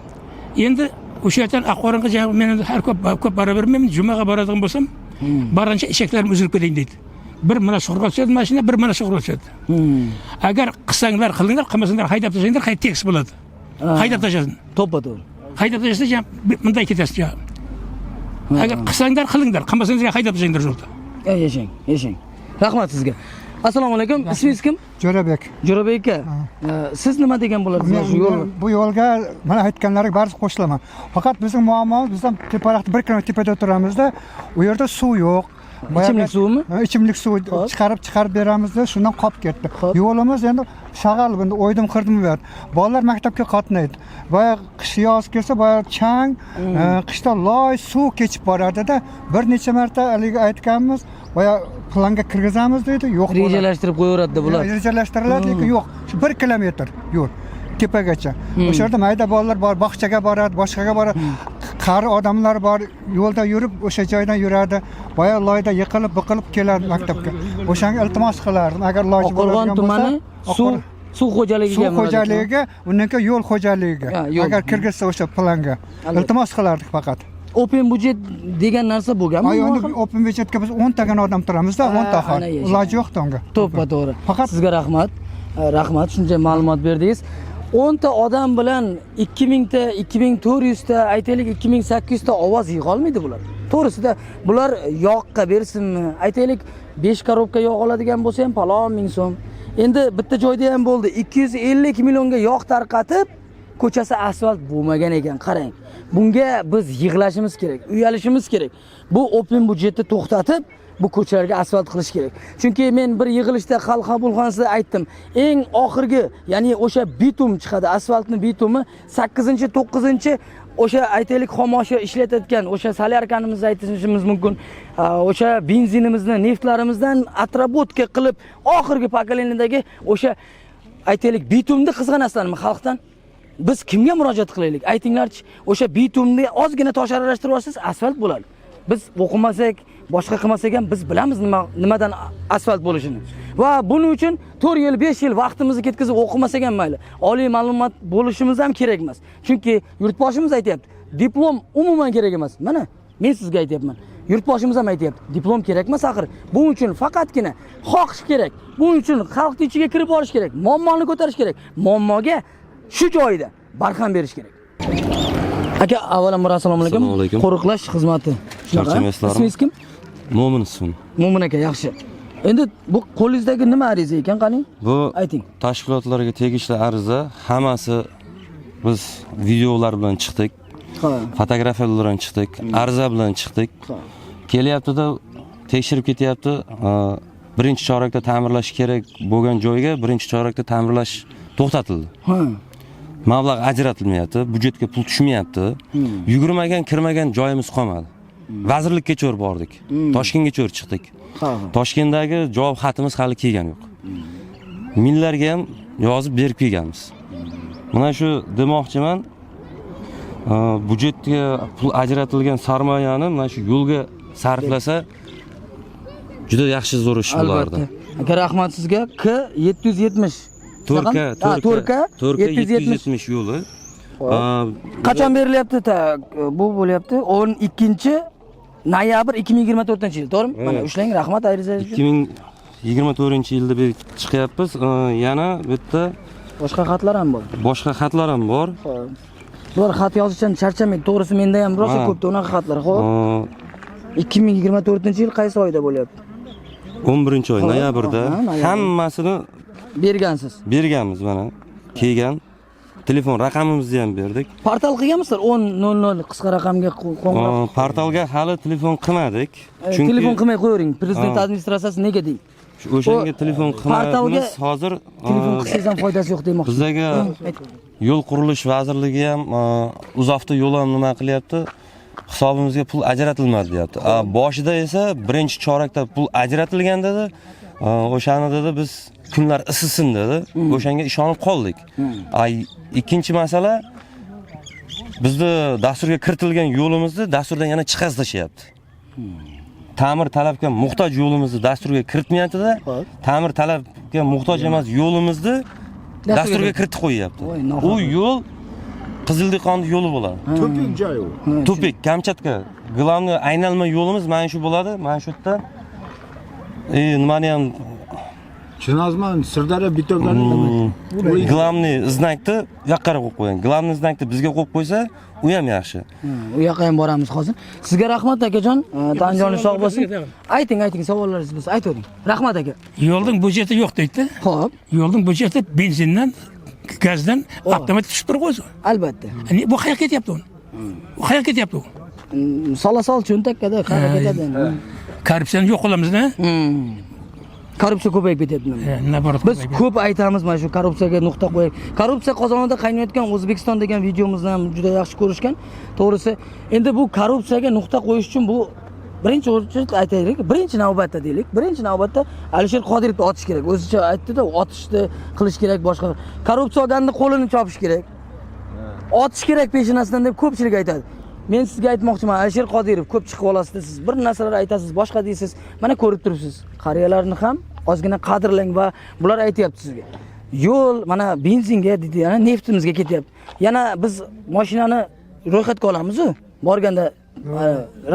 Endi o'sha yerdan Aqoringa men har ko'p bora bermayman, jumaga boradigan bo'lsam, barancha eshaklarim uzilib ketadi deydi. Bir mana sug'urga tushadi mashina, bir mana sug'urga tushadi. Agar qilsanglar, qilinglar, qilmasanglar haydab tashlayinglar, qayta tekis bo'ladi. Haydab tashlasin. To'ppa-to'g'ri. Haydab tashlasa, bunday ketasiz. Agar qilsanglar, qilinglar, qilmasanglar haydab tashlanglar yo'lda. Yashang. Rahmat sizga. Assalomu alaykum. Ismingiz kim? Jo'rabek. Jo'rabek aka. Siz nima degan bo'lasiz shu yo'lni? Bu yo'lga mana aytganlarga barisi qo'shilaman. Faqat bizning muammomiz, bizdan teparoqda 1 kilometr tepada o'tiramizda, u yerda suv yo'q. İçimlik suvmi? İçimlik suv chiqarib beramizda, shundan qolib ketdi. Yo'limiz endi shag'al, bunda o'ydim qirdim ber. Bolalar maktabga qatnaydi. Boya qish yoz kelsa, boya chang, qishda loy suv kechib boradi-da, bir necha marta haliga aytganmiz, boya planga kirgizamiz deydi, yo'q. Rejalashtirib qo'yaveradi bular. Rejalashtiriladi, lekin yo'q. Shu 1 kilometr yo'l tepagacha. O'sha yerda mayda bolalar bor, bog'chaga boradi, boshqaga boradi. Qari odamlar bor, yo'lda yurib o'sha joydan yuradi. Boya loyda yiqilib, biqilib keladi maktabga. O'shanga iltimos qilardim, agar loji bo'ladigan bo'lsa. Tumani suv xo'jaligiga, suv xo'jaligiga, undan keyin yo'l xo'jaligiga. Agar kirgizsa o'sha planga, iltimos qilardik faqat. Open budjet degan narsa bo'lganmi? Endi open budjetga biz 10 tagan odam turamizda, 10 ta xon. Iloji yo'q unga. To'ppa-to'g'ri. Faqat sizga rahmat. Rahmat, shuncha ma'lumot berdingiz. 10 ta odam bilan 2000 ta, 2400 ta, aytaylik 2800 ta ovoz yig'a olmaydi bular. To'g'risida bular yoqqa bersinmi? Aytaylik 5 korobka yog' oladigan bo'lsa ham palon 1000 so'm. Endi bitta joyda ham bo'ldi. 250 millionga yog' tarqatib, ko'chasi asfalt bo'lmagan ekan. Qarang. Bunga biz yig'lashimiz kerak, uyalishimiz kerak. Bu open budjetni to'xtatib, bu ko'chalarga asfalt qilish kerak. Chunki men bir yig'ilishda xalq qabulxonasida aytdim. Eng oxirgi, ya'ni o'sha bitum chiqadi, asfaltning bitumi 8-9 o'sha aytaylik xomoshi ishlatayotgan, o'sha solyarkanimizni aytishimiz mumkin. O'sha benzinimizni, neftlarimizdan atrobotka qilib, oxirgi pokoleniyadagi o'sha aytaylik bitumni qizg'anasizlarmi xalqdan? Biz kimga murojaat qilaylik? Aytinglarchi, o'sha bitumni ozgina tosh aralashtirib olsangiz, asfalt bo'ladi. Biz o'qimasak, boshqa qilmasak ham biz bilamiz nimadan asfalt bo'lishini. Va buning uchun 4 yil, 5 yil vaqtimizni ketkazib o'qimasak ham mayli. Oliy ma'lumot bo'lishimiz ham kerak emas. Chunki yurtboshimiz aytayapti, diplom umuman kerak emas. Mana men sizga aytayapman. Yurtboshimiz ham aytayapti. Diplom kerak emas axir. Buning uchun faqatgina xohish kerak. Buning uchun xalqning ichiga kirib borish kerak. Muammoni ko'tarish kerak. Muammoga shu joyida barham berish kerak. Aka, avvalambor assalomu alaykum. Qo'riqlash xizmati. Charchamaysizlar. Ismingiz kim? Mo'min ismim. Mo'min aka, yaxshi. Endi bu qo'lingizdagi nima ariza ekan, qani? Bu ayting. Tashkilotlarga tegishli ariza, hammasi biz videolar bilan chiqdik. Fotografiyalar bilan chiqdik, ariza bilan chiqdik. Kelyapti-da, tekshirib ketyapti. Birinchi chorakda ta'mirlash kerak bo'lgan joyga birinchi chorakda ta'mirlash to'xtatildi. Mablag' ajratilmayapti, byudjetga pul tushmayapti. Yugurmagan, kirmagan joyimiz qolmadi. Vazirlikka cho'r bordik. Toshkentga cho'r chiqdik. Toshkentdagi javob xatimiz hali kelgani yo'q. Millarga ham yozib berib kelganmiz. Mana shu demoqchiman, byudjetga pul ajratilgan sarmoyani mana shu yo'lga sarflasa juda yaxshi zo'r ish bo'lardi. Aka, rahmat sizga. K 770 To'rka 770 yo'li. Qachon berilyapti? Bu bo'lyapti 12 noyabr 2024-yil, to'g'rimi? Mana ushlang, rahmat arizangiz uchun. 2024-yilda chiqyapmiz. Yana bu yerda boshqa xatlar ham bor. Boshqa xatlar ham bor. Bular xat yozishdan charchamaydi. To'g'risi menda ham rosa ko'pda unaqa xatlar. Xo'p. 2024-yil qaysi oyda bo'lyapti? 11-oy noyabrda hammasini berganmiz mana. Kelgan. Telefon raqamimizni ham berdik. Portal qilganmisizlar? 10:00 qisqa raqamga qo'ng'iroq. Portalga hali telefon qilmadik. Chunki telefon qilmay qo'ying. Prezident administratsiyasi nega deng? O'shanga telefon qilmaymiz. Hozir telefon qilsangiz ham foydasi yo'q demoqchi. Bizga yo'l qurilish vazirligi ham UzAvto yo'l ham nima qilyapti? Hisobimizga pul ajratilmadi deyapti. Boshida esa birinchi chorakda pul ajratilgan dedi. O'shani dedi biz kunlar isisin dedi. O'shanga ishonib qoldik. Ikkinchi masala, bizda dasturga kiritilgan yo'limizni dasturdan yana chiqarib tashyapti. Ta'mir talabga muhtoj yo'limizni dasturga kiritmayapti-da. Ta'mir talabga muhtoj emas yo'limizni dasturga kiritib qo'yyapti. U yo'l Qizildihqonni yo'li bo'ladi. Tupik joy u. Tupik, Kamchatka. Главный aynalma yo'limiz mana shu bo'ladi. Mana shu yerda nimani ham Chinozman, Sirdaryo bitoblarni Главный znakni yoqqara qo'yib qo'ygan. Главный znakni bizga qo'yib qo'ysa, u ham yaxshi. U yoqqa ham boramiz hozir. Sizga rahmat akajon. Tanjoningiz sog' bo'lsin. Ayting, savollaringiz bo'lsa aytavering. Rahmat aka. Yo'lning budjeti yo'q deydi. Xo'p. Yo'lning budjeti benzindan, gazdan avtomatik tushib turib qo'ysa. Albatta. Bu qayerga ketyapti u? Bu qayerga ketyapti u? Sola-sol cho'ntakda qayerga ketadi endi? Korrupsiyani yo'q qilamiz-da. Korrupsiya ko'payib ketyapti. Biz ko'p aytamiz mana shu korrupsiyaga nuqta qo'yib. Korrupsiya qozonida qaynayotgan O'zbekiston degan videomizni ham juda yaxshi ko'rishgan. To'g'risi, endi bu korrupsiyaga nuqta qo'yish uchun bu birinchi o'rinda aytaylik, birinchi navbatda deylik, birinchi navbatda Alisher Qodirovni otish kerak. O'zicha aytdi-da, otishni qilish kerak, boshqa. Korrupsiya olganda qo'lini chopish kerak. Otish kerak peshinasidan deb ko'pchilik aytadi. Men sizga aytmoqchiman, Alisher Qodirov ko'p chiqib olasizda, siz bir narsalar aytasiz, boshqa deysiz. Mana ko'rib turibsiz. Qariyalarni ham ozgina qadrlang va bular aytayapti sizga. Yo'l mana benzinga dedi, yana neftimizga ketyapti. Yana biz mashinani ro'yxatga olamiz-ku. Borganda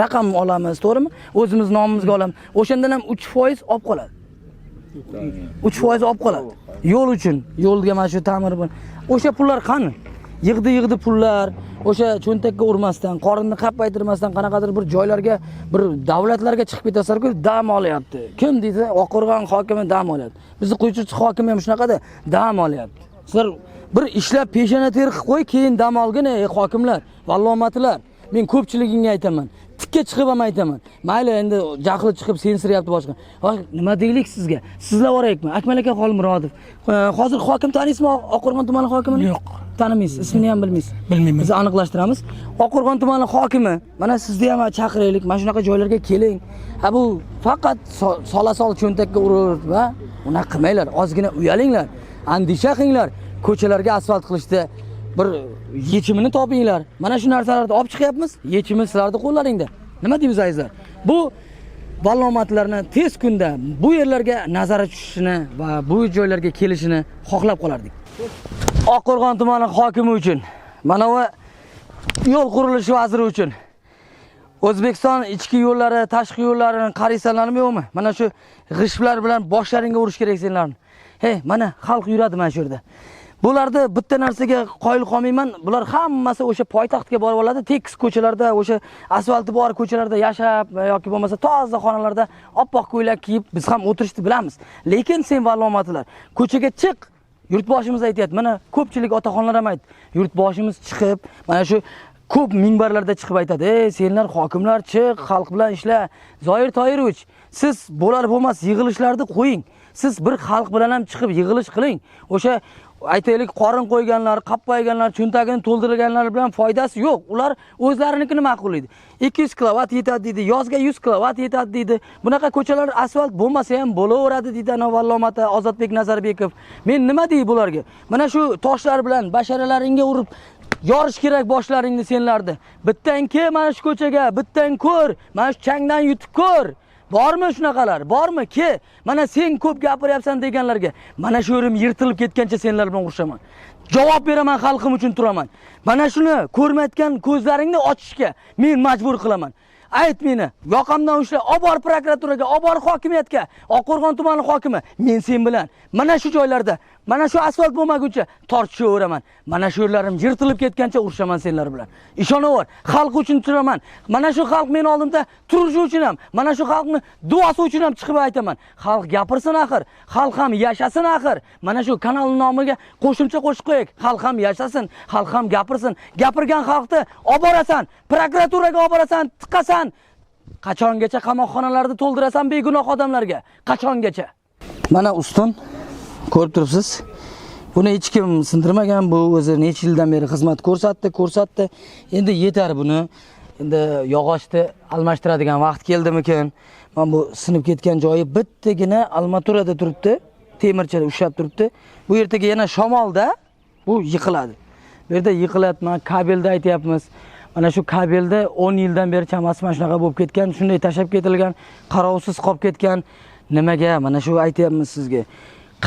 raqam olamiz, to'g'rimi? O'zimiz nomimizga olamiz. O'shandan ham 3% olib qoladi. 3% olib qoladi. Yo'l uchun, yo'lga mana shu ta'mir bilan. O'sha pullar qani? Yig'di pullar, o'sha cho'ntakka urmasdan, qorinni qappaytirmasdan qanaqadir bir joylarga, bir davlatlarga chiqib ketasizlar-ku, dam olyapti. Kim desa, Oqqo'rg'on hokimi dam olyapti. Bizni Qo'ychi hokimi ham shunaqada dam olyapti. Sizlar bir ishlab peshana ter qilib qo'y, keyin dam olgin, hokimlar, vallomatlar. Men ko'pchiligingga aytaman. Tikka chiqib ham aytaman. Mayli endi jahli chiqib sensiryapti boshqa. Nima deylik sizga? Sizlar boraylikmi? Akmal aka Xolmurodov. Hozir hokim taniysizmi? Oqqo'rg'on tumani hokimini? Yo'q. Tanımaysiz, ismini ham bilmaysiz. Bilmayman. Biz aniqlashtiramiz. Oqqo'rg'on tumani hokimi, mana sizni ham chaqiraylik, mana shunaqa joylarga keling. Bu faqat sola-sol cho'ntakka urib va unaqa qilmanglar. Ozgina uyalinglar, andisha qilinglar. Ko'chalarga asfalt qilishda bir yechimini topinglar. Mana shu narsalarni olib chiqyapmiz. Yechimi sizlarning qo'llaringda. Nima deymiz azizlar? Bu vallomatlarni tez kunda bu yerlarga nazorat tushishini va bu joylarga kelishini xohlab qolardik. Oqqo'rg'on tumani hokimi uchun, mana va yo'l qurilishi vaziri uchun O'zbekiston ichki yo'llari, tashqi yo'llarini qaraysanlarmi yo'qmi? Mana shu g'ishlar bilan boshlaringga urish kerak senlarni. Hey, mana xalq yuradi mana shu yerda. Bularda bitta narsaga qoyil qolmayman. Bular hammasi o'sha poytaxtga borib oladi, tekis ko'chalarda, o'sha asfalti bor ko'chalarda yashab yoki bo'lmasa toza xonalarda oppoq ko'ylak kiyib biz ham o'tirishni bilamiz. Lekin sen vallomatlar, ko'chaga chiq. Yurtboshimiz aytayapti. Mana ko'pchilik otaxonlar ham aytdi. Yurtboshimiz chiqib, mana shu ko'p minbarlarda chiqib aytadi: "Ey, senlar hokimlar chiq, xalq bilan ishla." Zoir Toyirovich, siz bo'lar bo'lmas yig'ilishlarni qo'ying. Siz bir xalq bilan ham chiqib yig'ilish qiling. O'sha aytaylik qorin qo'yganlar, qappaganlar, cho'ntagini to'ldirganlar bilan foydasi yo'q. Ular o'zlarinikini ma'qullaydi. 200 kilovat yetadi deydi, yozga 100 kilovat yetadi deydi. Bunaqa ko'chalar asfalt bo'lmasa ham bo'laveradi deydi Navallomati Ozodbek Nazarbekov. Men nima dey bularga? Mana shu toshlar bilan basharalaringga urib yorish kerak boshlaringni senlarni. Bittan ke mana shu ko'chaga, bittan ko'r, mana shu changdan yutib ko'r. Bormi shunaqalar? Bormi? Ke, mana sen ko'p gapiryapsan deganlarga, mana shu yerim yirtilib ketgancha senlar bilan urushaman. Javob beraman, xalqim uchun turaman. Mana shuni ko'rmayotgan ko'zlaringni ochishga men majbur qilaman. Ayt meni, yoqamdan ushla, olib bor prokuraturaga, olib bor hokimiyatga, Oqqo'rg'on tumani hokimi, men sen bilan mana shu joylarda, mana shu asfalt bo'lmaguncha tortishaveraman. Mana shu yerlarim yirtilib ketgancha urushaman senlar bilan. Ishonaver, xalq uchun turaman. Mana shu xalq men oldimda turishi uchun ham, mana shu xalqni duosi uchun ham chiqib aytaman. Xalq gapirsin axir, xalq ham yashasin axir. Mana shu kanal nomiga qo'shimcha qo'shib qo'yik. Xalq ham yashasin, xalq ham gapirsin. Gapirgan xalqni olib borasan, prokuraturaga olib borasan, tiqasan. Qachongacha qamoqxonalarni to'ldirasan begunoh odamlarga? Qachongacha? Mana ustun ko'rib turibsiz. Buni hech kim sindirmagan, bu o'zi necha yildan beri xizmat ko'rsatdi. Endi yetar buni. Endi yog'ochni almashtiradigan vaqt keldimikin? Mana bu sinib ketgan joyi bittagina armaturada turibdi, temirchada ushlab turibdi. Bu yertaga yana shamolda bu yiqiladi. Bu yerda yiqilyapti, mana kabelda aytyapmiz. Mana shu kabelda 10 yildan beri chamasi mana shunaqa bo'lib ketgan, shunday tashab ketilgan, qarovsiz qolib ketgan. Nimaga? Mana shu aytyapmiz sizga.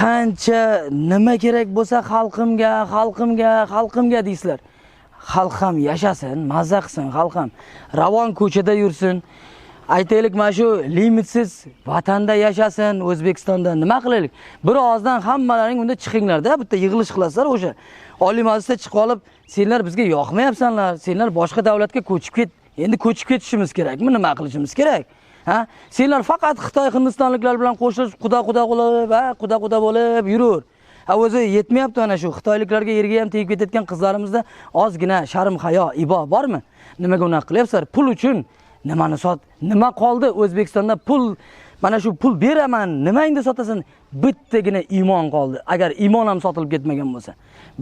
Qancha nima kerak bo'lsa xalqimga deysizlar. Xalq ham yashasin, mazza qilsin, xalq ham ravon ko'chada yursin. Aytaylik, mana shu limitsiz vatanda yashasin, O'zbekistonda nima qilaylik? Bir ovozdan hammalaring unda chiqinglar-da, bitta yig'ilish qilasizlar o'sha. Oliy Majlisda chiqib olib, senlar bizga yoqmayapsanlar, senlar boshqa davlatga ko'chib ket. Endi ko'chib ketishimiz kerakmi? Nima qilishimiz kerak? Ha? Senlar faqat Xitoy, Hindistonliklar bilan qo'shilib quda bo'lib yurur. O'zi yetmayapti ana shu Xitoyliklarga yerga ham tegib ketayotgan qizlarimizda ozgina sharm hayo, ibo bormi? Nimaga unaqa qilyapsizlar? Pul uchun nimani sot? Nima qoldi O'zbekistonda? Pul, mana shu pul beraman, nimangda sotasan? Bittagina iymon qoldi. Agar iymon ham sotilib ketmagan bo'lsa,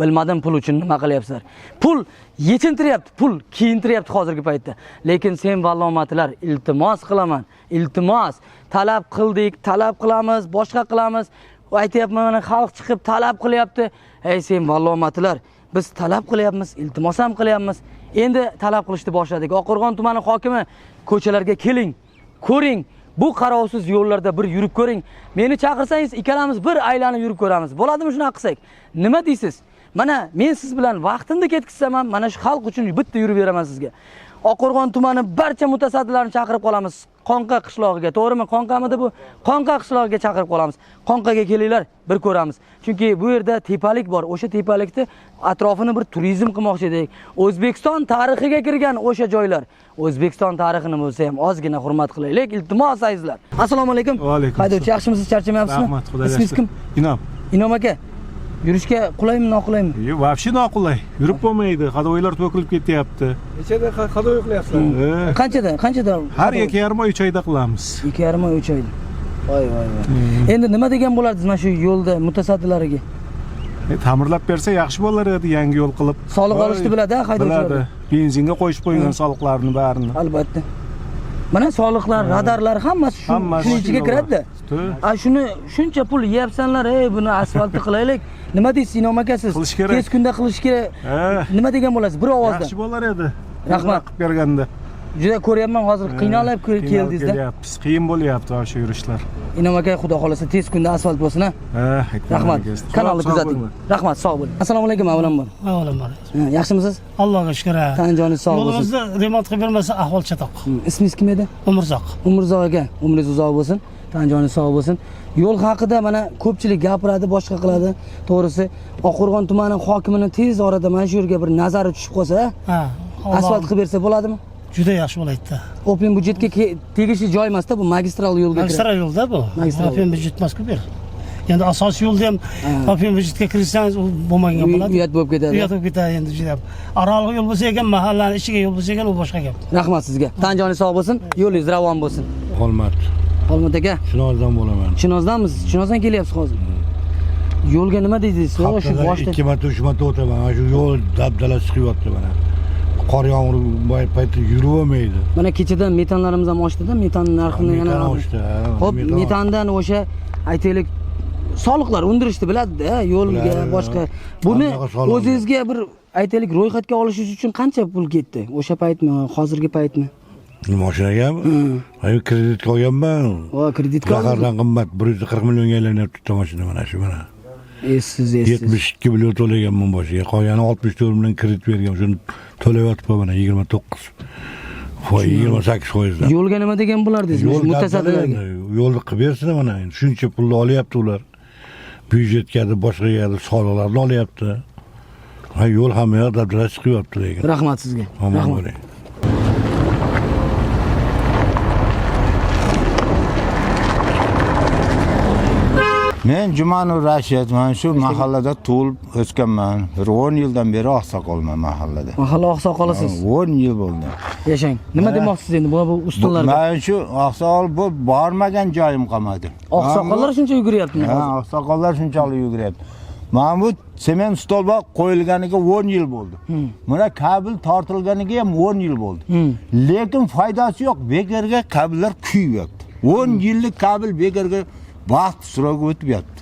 bilmadim pul uchun nima qilyapsizlar. Pul yechintiryapti, pul kiyintiryapti hozirgi paytda. Lekin sen vallomatlar, iltimos qilaman, iltimos, talab qildik, talab qilamiz, boshqa qilamiz. Aytayapman, mana xalq chiqib talab qilyapti. Ey sen vallomatlar, biz talab qilyapmiz, iltimos ham qilyapmiz. Endi talab qilishni boshladik. Oqqo'rg'on tumani hokimi, ko'chalarga keling, ko'ring. Bu qarovsiz yo'llarda bir yurib ko'ring. Meni chaqirsangiz, ikkalamiz bir aylanib yurib ko'ramiz. Bo'ladimi shunaqa qilsak? Nima deysiz? Mana men siz bilan vaqtimni ketkizsam ham, mana shu xalq uchun bitta yurib beraman sizga. Oqqo'rg'on tumani barcha mutasaddilarni chaqirib qolamiz. Qonqa qishlog'iga, to'g'rimi? Qonqamidi bu? Qonqa qishlog'iga chaqirib qolamiz. Qonqaga kelinglar, bir ko'ramiz. Chunki bu yerda tepalik bor. O'sha tepalikni atrofini bir turizm qilmoqchi edik. O'zbekiston tarixiga kirgan o'sha joylar. O'zbekiston tarixini bo'lsa ham ozgina hurmat qilaylik. Iltimos azizlar. Assalomu alaykum. Va alaykum. Haydovchi, yaxshimisiz? Charchamayapsizmi? Rahmat, Xudo Ismingiz kim? Inom. Inom aka. Yurishga qulaymi, noqulaymi? Yo'q, vobshe noqulay. Yurib bo'lmaydi. Hadoylar to'kilib ketyapti. Nechada qadoy qilyapsizlar? Qanchada? Har 2,5 3 oyda qilamiz. 2,5 3 oyda. Voy. Endi nima degan bo'lardingiz mana shu yo'lda mutasaddilariga? Ta'mirlab bersa yaxshi bo'lar edi, yangi yo'l qilib. Soliq olishni biladi, haydovchilar. Biladi. Benzinga qo'yib qo'ygan soliqlarni barini. Albatta. Mana soliqlar, radarlar hammasi shuning ichiga kiradi-da. Shuni shuncha pul yeyapsanlar, ey buni asfaltni qilaylik. Nima deysiz, Inom aka siz? Tez kunda qilish kerak. Nima degan bo'lasiz? Bir ovozdan. Yaxshi bo'lar edi. Rahmat berganda. Juda ko'ryapman, hozir qiynalib keldingiz-da. Qiyin bo'lyapti o'sha yurishlar. Inom aka, xudo xolasa tez kunda asfalt bo'lsin ha. Rahmat. Kanalni kuzating. Rahmat, sog' bo'ling. Assalomu alaykum avvalambor. Avvalambor. Yaxshimisiz? Allohga shukr. Tan joningiz sog' bo'lsin. Yo'limizni remont qilib bermasa ahvol chatoq. Ismingiz kim edi? Umrzoq. Umrzoq aka, umringiz uzoq bo'lsin. Tan joningiz sog' bo'lsin. Yo'l haqida mana ko'pchilik gapiradi, boshqa qiladi. To'g'risi, Oqqo'rg'on tumani hokimining tez orada mana shu yerga bir nazari tushib qolsa, asfalt qilib bersa bo'ladimi? Juda yaxshi bo'laydi. Open budjetga tegishli joy emas-da, bu magistral yo'lga kiradi. Magistral yo'lda bu. Open budjet emas-ku ber. Endi asosiy yo'lda ham open budjetga kirsangiz u bo'lmagan bo'ladi. Uyat bo'lib ketadi. Uyat bo'lib ketadi endi juda. Araliq yo'l bo'lsa ekan, mahallaning ichiga yo'l bo'lsa ekan, u boshqa gap. Rahmat sizga. Tan joningiz sog' bo'lsin, yo'lingiz ravon bo'lsin. Xolmat. Xolmat aka. Chinozdan bo'laman. Chinozdanmiz? Chinozdan kelyapsiz hozir. Yo'lga nima dedingiz? Shu boshda 2 marta 3 marta o'taman. Mana shu yo'l dabdala chiqyapti mana. Qor yomg'ir boy payti yuravermaydi. Mana kechadan metanlarimiz ham oshdi-da, metan narxini yana oshdi. Xo'p, metandan o'sha aytaylik soliqlar undirishni biladi-da, yo'lga boshqa. Buni o'zingizga bir aytaylik ro'yxatga olishingiz uchun qancha pul ketdi? O'sha paytmi, hozirgi paytmi? Mashinagami? Ay kredit olganman. Kreditga Zahardan qimmat 140 millionga aylanib turibdi mashina mana shu mana. Siz 72 million to'laganman boshiga. Qolgani 64 million kredit bergan. Shuni to'layotibman mana 29. 28%dan. Yo'lga nima degan bo'lardingiz? Mutasaddilarga. Yo'lni qilib bersin mana. Shuncha pulni olyapti ular. Byudjetga, boshqaga soliqlarni olyapti. Ha yo'l hamma yoqda dabdala chiqyapti lekin. Rahmat sizga. Rahmat. Men Jumanov Rashid, mana shu mahallada tug'ilib o'sganman. 10 yildan beri oqsoqolman mahallada. Mahalla oqsoqolisiz? 10 yil bo'ldi. Yashang. Nima demoqchisiz endi bu ustunlarga? Men shu oqsoqol bu bormagan joyim qolmadi. Oqsoqollar shuncha yuguryaptimi? Ha, oqsoqollar shunchalik yuguryapti. Mana bu sement stolba qo'yilganiga 10 yil bo'ldi. Mana kabel tortilganiga ham 10 yil bo'ldi. Lekin foydasi yo'q. Bekorga kabellar kuyyapti. 10 yillik kabel bekorga vaqt so'roq o'tib yotdi.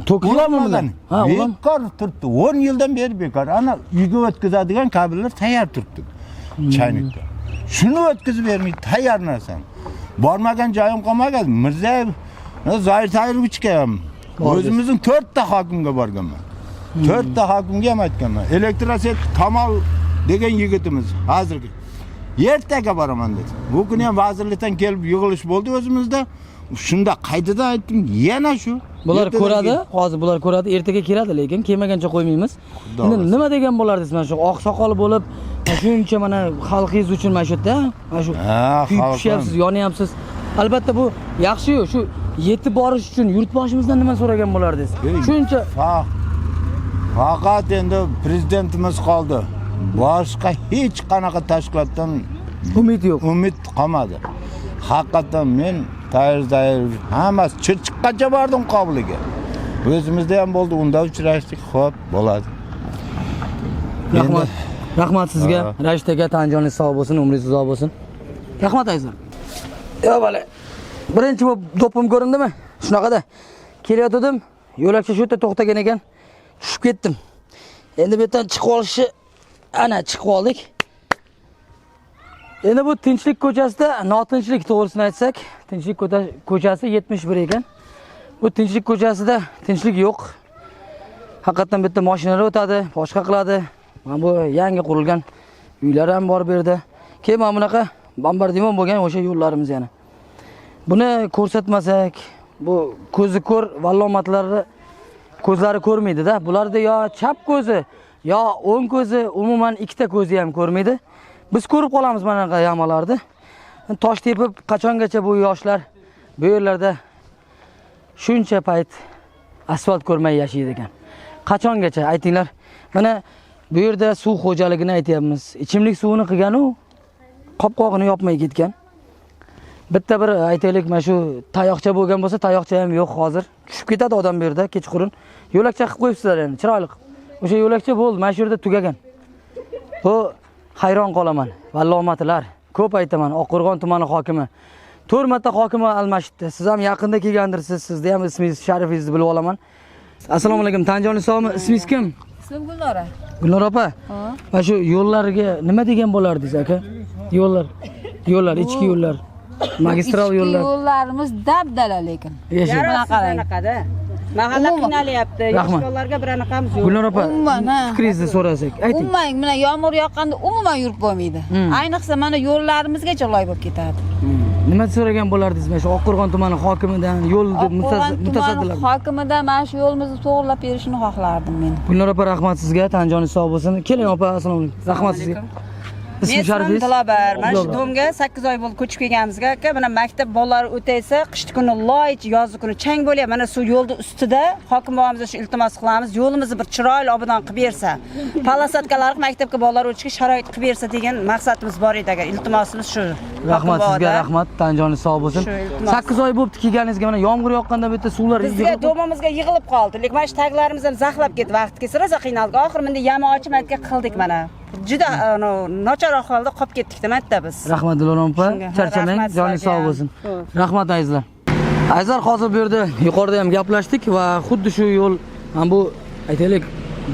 To'kilarmi bundan? Ha, bekor turibdi. 10 yildan beri bekor. Ana uyga o'tkazadigan kabellar tayyor turibdi. Chaynikda. Shuni o'tkazib bermaydi, tayyor narsani. Bormagan joyim qolmagan. Mirzayev, Zoir Tayrovichga ham o'zimizning 4 ta hokimga borganman. 4 ta hokimga ham aytganman. Elektroset Kamol degan yigitimiz hozirgi. Ertaga boraman dedi. Bu kuni ham vazirlikdan kelib yig'ilish bo'ldi o'zimizda. Shunda qaytida aytdim, yana shu. Bular ko'radi, hozir bular ko'radi, ertaga keladi, lekin kelmagancha qo'ymaymiz. Endi nima degan bo'lardingiz mana shu oqsoqol bo'lib, shuncha mana xalqingiz uchun mana shu yerda, mana shu tushyapsiz, yonyapsiz. Albatta bu yaxshi-yu, shu yetib borish uchun yurtboshimizdan nima so'ragan bo'lardingiz? Shuncha faqat endi prezidentimiz qoldi. Boshqa hech qanaqa tashkilotdan umid yo'q. Umid qolmadi. Haqiqatan men tayyor hammasi chiqqancha bordim Qobuliga. O'zimizda ham bo'ldi, unda uchrashdik, xo'p, bo'ladi. Rahmat. Rahmat sizga. Rashid aka, tan joningiz sog' bo'lsin, umringiz uzoq bo'lsin. Rahmat ayzlar. Yo bale. Birinchi bo'lib do'pim ko'rindimi? Shunaqada. Kelayotdim, yo'lakcha shu yerda to'xtagan ekan, tushib ketdim. Endi bu yerdan chiqib olishi ana chiqib oldik. Endi bu Tinchlik ko'chasida notinchlik to'g'risini aytsak, Tinchlik ko'chasi 71 ekan. Bu Tinchlik ko'chasida tinchlik yo'q. Haqiqatan bitta mashinalar o'tadi, boshqa qiladi. Mana bu yangi qurilgan uylar ham bor bu yerda. Keyin mana bunaqa bombardimon bo'lgan o'sha yo'llarimiz yana. Buni ko'rsatmasak, bu ko'zi ko'r vallomatlarni ko'zlari ko'rmaydi-da. Bularda yo chap ko'zi, yo o'ng ko'zi, umuman ikkita ko'zi ham ko'rmaydi. Biz ko'rib qolamiz mana bunaqa yamalarni. Tosh tepib qachongacha bu yoshlar bu yerlarda shuncha payt asfalt ko'rmay yashaydi ekan. Qachongacha aytinglar. Mana bu yerda suv xo'jaligini aytyapmiz. Ichimlik suvini qilgan-u, qopqog'ini yopmay ketgan. Bitta bir aytaylik, mana shu tayoqcha bo'lgan bo'lsa, tayoqcha ham yo'q hozir. Tushib ketadi odam bu yerda kechqurun. Yo'lakcha qilib qo'yibsizlar endi, chiroyli. O'sha yo'lakcha bo'ldi, mana shu yerda tugagan. Bu hayron qolaman. Vallomatlar, ko'p aytaman, Oqqo'rg'on tumani hokimi. 4 marta hokimi almashibdi. Siz ham yaqinda kelgandirsiz, sizda ham ismingiz, sharifingizni bilib olaman. Assalomu alaykum, tan joningiz sog'mi? Ismingiz kim? Ismim Gulnora. Gulnora opa. Mana shu yo'llarga nima degan bo'lardingiz aka? Yo'llar, ichki yo'llar. magistral yo'llar. Yo'llarimiz dabdala lekin. Yashil. Qanaqada? Mahalla qiynalyapti. Rahmat. Yoshlarga bir anaqamiz yo'q. Gulnor opa, fikringizni so'rasak, ayting. Umuman, mana yomg'ir yoqqanda umuman yurib bo'lmaydi. Ayniqsa mana yo'llarimizgacha loy bo'lib ketadi. Nima so'ragan bo'lardingiz mana shu Oqqo'rg'on tumani hokimidan, yo'l mutasaddilar? Hokimidan mana shu yo'limizni to'g'rilab berishini xohlardim men. Gulnor opa, rahmat sizga, tanjoningiz sog' bo'lsin. Keling opa, assalomu alaykum. Rahmat sizga. Men Sharifingiz? Dilobar. Mana shu domga 8 oy bo'ldi ko'chib kelganimizga aka, mana maktab bolalari o'taysa, qishki kuni loy, yozgi kuni chang bo'lyapti. Mana shu yo'lda ustida hokim bobomizga shu iltimos qilamiz, yo'limizni bir chiroyli obodon qilib bersa, palasatkalar maktabga bolalar o'tishga sharoit qilib bersa degan maqsadimiz bor edi aka. Iltimosimiz shu. Rahmat sizga, rahmat. Tanjoningiz sog' bo'lsin. 8 oy bo'libdi kelganingizga, mana yomg'ir yoqqanda bu yerda suvlar bizga domimizga yig'ilib qoldi. Lekin mana shu taglarimiz ham zaxlab ketdi vaqt kelsa, rosa qiynaldik. Oxiri menda yama ochib aytga qildik mana. Juda nochor ahvolda qolib ketdik-da maktab biz. Rahmat Dilor opa, charchamang, joningiz sog' bo'lsin. Rahmat azizlar. Azizlar, hozir bu yerda yuqorida ham gaplashdik va xuddi shu yo'l ham bu aytaylik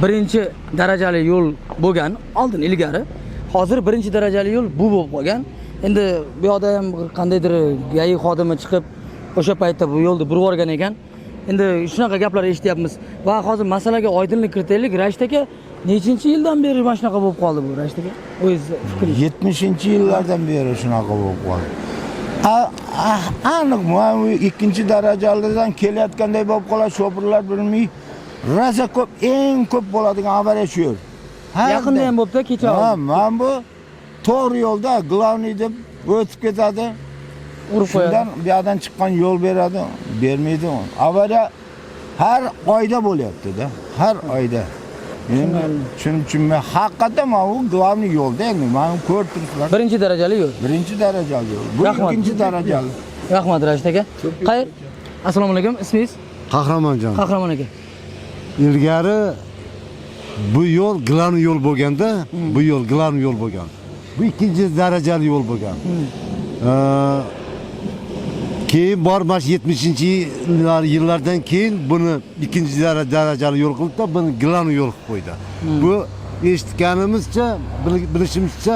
birinchi darajali yo'l bo'lgan, oldin ilgari. Hozir birinchi darajali yo'l bu bo'lib qolgan. Endi bu yoqda ham qandaydir GAI xodimi chiqib o'sha paytda bu yo'lni burib yuborgan ekan. Endi shunaqa gaplar eshityapmiz va hozir masalaga oydinlik kiritaylik. Rashid aka, nechinchi yildan beri mana shunaqa bo'lib qoldi bu Rashid aka? O'zingiz fikringiz? 70-yillardan beri shunaqa bo'lib qoldi. Aniq bu ikkinchi darajalidan kelayotganday bo'lib qoladi, sho'pirlar bilmay. Rosa ko'p, eng ko'p bo'ladigan avariya shu yo'l. Yaqinda ham bo'pti, kecha. Ha, men bu to'g'ri yo'lda glavniy deb o'tib ketadi. Urib qo'yadi. Shundan bu yerdan chiqqan yo'l beradi, bermaydi. Avariya har oyda bo'lyapti-da, har oyda. Shuning uchun men haqiqatan mana bu glavniy yo'lda endi men ko'rib turibman. Birinchi darajali yo'l. Birinchi darajali yo'l. Bu ikkinchi darajali. Rahmat Rashid aka. Xayr. Assalomu alaykum. Ismingiz? Qahramonjon. Qahramon aka. Ilgari bu yo'l glavniy yo'l bo'lganda, bu yo'l glavniy yo'l bo'lgan. Bu ikkinchi darajali yo'l bo'lgan. Keyin bor mana 70-yillardan keyin buni ikkinchi darajali yo'l qilibdi, buni glavniy yo'l qilib qo'ydi. Bu eshitganimizcha, bilishimizcha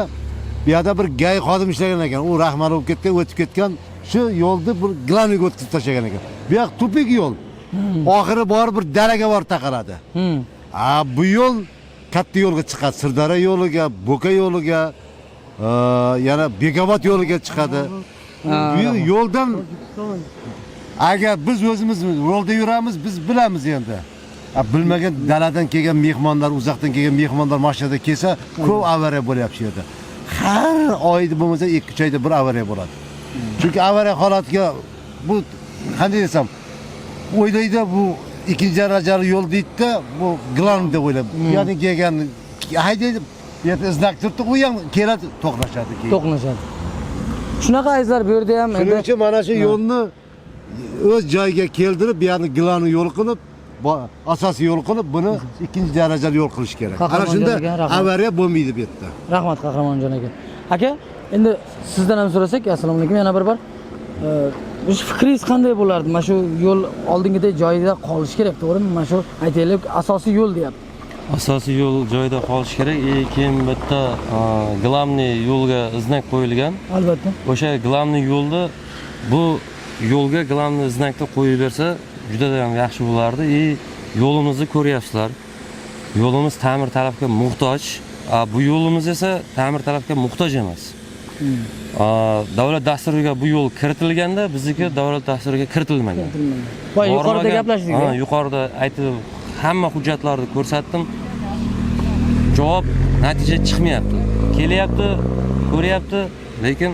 bu yerda bir GAI xodim ishlagan ekan. U rahmat bo'lib ketgan, o'tib ketgan. Shu yo'lni bir glavniy o'tkazib tashlagan ekan. Bu yoq tupik yo'l. Oxiri bor bir daraga bor taqaladi. Bu yo'l katta yo'lga chiqadi, Sirdaryo yo'liga, Bo'ka yo'liga, yana Bekobod yo'liga chiqadi. Bu yo'ldan agar biz o'zimiz yo'lda yuramiz, biz bilamiz endi. Bilmagan daladan kelgan mehmonlar, uzoqdan kelgan mehmonlar mashinada kelsa, ko'p avariya bo'lyapti yerda. Har oyda bo'lmasa 2-3 oyda bir avariya bo'ladi. Chunki avariya holatiga bu qanday desam, o'ylaydi bu ikkinchi darajali yo'l deydi-da, bu glavniy deb o'ylab. Bu yerdan kelgan haydaydi, bu yerda znak turibdi, u ham keladi, to'qnashadi keyin. To'qnashadi. Shunaqa azizlar, bu yerda ham shuning uchun mana shu yo'lni o'z joyiga keltirib, bu yerni glavniy yo'l qilib, asosiy yo'l qilib, buni ikkinchi darajali yo'l qilish kerak. Ana shunda avariya bo'lmaydi bu yerda. Rahmat Qahramonjon aka. Aka, endi sizdan ham so'rasak, assalomu alaykum, yana bir bor. O'sha fikringiz qanday bo'lardi? Mana shu yo'l oldingidek joyida qolish kerak, to'g'rimi? Mana shu aytaylik asosiy yo'l deyapti. Asosiy yo'l joyida qolish kerak. Keyin bitta glavniy yo'lga znak qo'yilgan. Albatta. O'sha glavniy yo'lda bu yo'lga glavniy znakni qo'yib bersa, juda ham yaxshi bo'lardi. Yo'limizni ko'ryapsizlar. Yo'limiz ta'mir talabga muhtoj. Bu yo'limiz esa ta'mir talabga muhtoj emas. Davlat dasturiga bu yo'l kiritilganda, bizniki davlat dasturiga kiritilmagan. Voy, yuqorida gaplashdik. Yuqorida aytib, hamma hujjatlarni ko'rsatdim. Javob, natija chiqmayapti. Kelyapti, ko'ryapti, lekin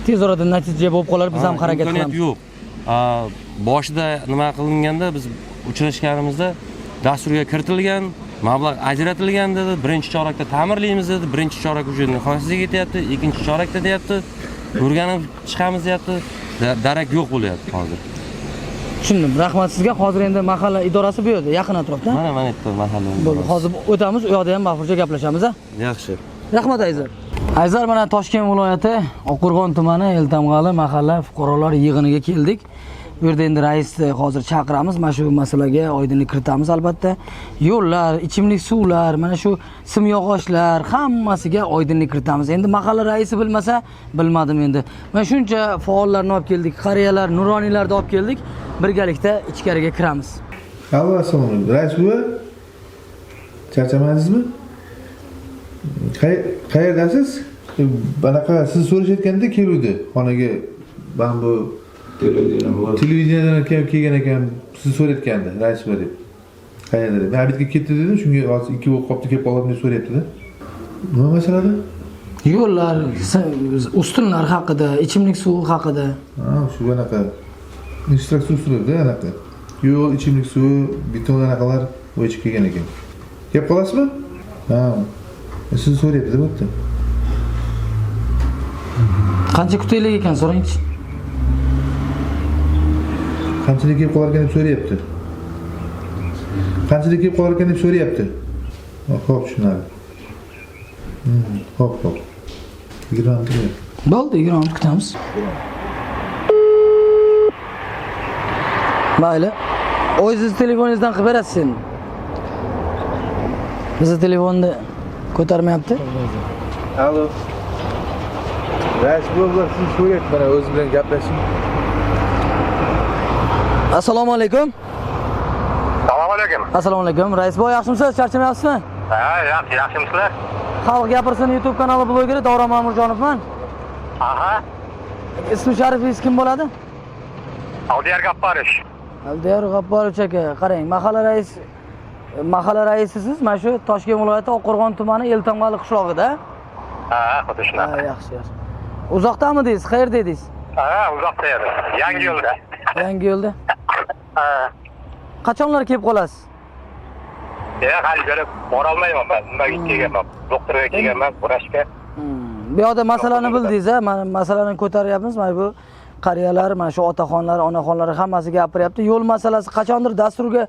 tez orada natija bo'lib qolar, biz ham harakat qilamiz. Yo'q. Boshida nima qilinganda, biz uchrashganimizda dasturga kiritilgan, mablag' ajratilgan dedi, birinchi chorakda ta'mirlaymiz dedi, birinchi chorak uchun nihoyasiga ketyapti, ikkinchi chorakda deyapti, o'rganib chiqamiz deyapti, darak yo'q bo'lyapti hozir. Tushundim. Rahmat sizga. Hozir endi mahalla idorasi bu yerda, yaqin atrofda. Mana yerda mahalla. Bo'ldi. Hozir o'tamiz, u yoqda ham ma'qulcha gaplashamiz, a? Yaxshi. Rahmat azizlar. Azizlar, mana Toshkent viloyati Oqqo'rg'on tumani Eltamg'ali mahalla fuqarolar yig'iniga keldik Bu yerda endi raisni hozir chaqiramiz, mana shu masalaga oydinlik kiritamiz albatta. Yo'llar, ichimlik suvlar, mana shu simyog'ochlar hammasiga oydinlik kiritamiz. Endi mahalla raisi bilmasa, bilmadim endi. Mana shuncha faollarni olib keldik, qariyalar, nuroniylarni olib keldik. Birgalikda ichkariga kiramiz. Allo, assalomu alaykum. Rais buva? Charchamadingizmi? Qayerdasiz? Banaqa siz so'rashayotganda keluvdi xonaga. Ben bu televizyondan kelgan ekan, siz so'rayotgandi, rais buva deb. Qayerda deb. Men bitga ketdi dedim, shunga hozir 2 bo'lib qopti kelib qoldim deb so'rayapti-da. Nima masalada? Yo'llar, ustunlar haqida, ichimlik suvi haqida. Ha, shu bunaqa instruksiya usulida anaqa. Yo'l, ichimlik suvi, beton anaqalar o'chib kelgan ekan. Kelib qolasizmi? Ha. Siz so'rayapti bo'pti. Qancha kutaylik ekan so'rangchi. Qanchalik kelib qolar ekan deb so'rayapti. Qanchalik kelib qolar ekan deb so'rayapti. Xo'p, tushunadi. Xo'p. 20 minut. Bo'ldi, 20 minut kutamiz. Mayli. O'zingiz telefoningizdan qilib berasiz endi. Bizni telefonni ko'tarmayapti. Allo. Rais buva siz so'rayapti, mana o'zi bilan gaplashing. Assalomu alaykum. Assalomu alaykum. Assalomu alaykum. Rais boy, yaxshimisiz? Charchamayapsizmi? Ha, yaxshimisizlar? Xalq gapirsin YouTube kanali blogeri Davron Ma'murjonovman. Aha. Ismi sharifingiz kim bo'ladi? Aldiyar G'apparish. Aldiyar G'apparish aka, qarang, mahalla raisisiz, mana shu Toshkent viloyati Oqqo'rg'on tumani Eltamg'ali qishlog'ida. Ha, xuddi shunaqa. Yaxshi. Uzoqdamidingiz? Qayerda edingiz? Ha, uzoqda edim. Yangiyo'lda. Yangiyo'lda. Ha. Qachonlar kelib qolasiz? Hali kelib bora olmayman men. Nimaga kelganman? Doktorga kelganman, vrachga. Bu yoqda masalani bildingiz-a? Mana masalani ko'taryapmiz. Mana bu qariyalar, mana shu otaxonlar, onaxonlar hammasi gapiryapti. Yo'l masalasi qachondir dasturga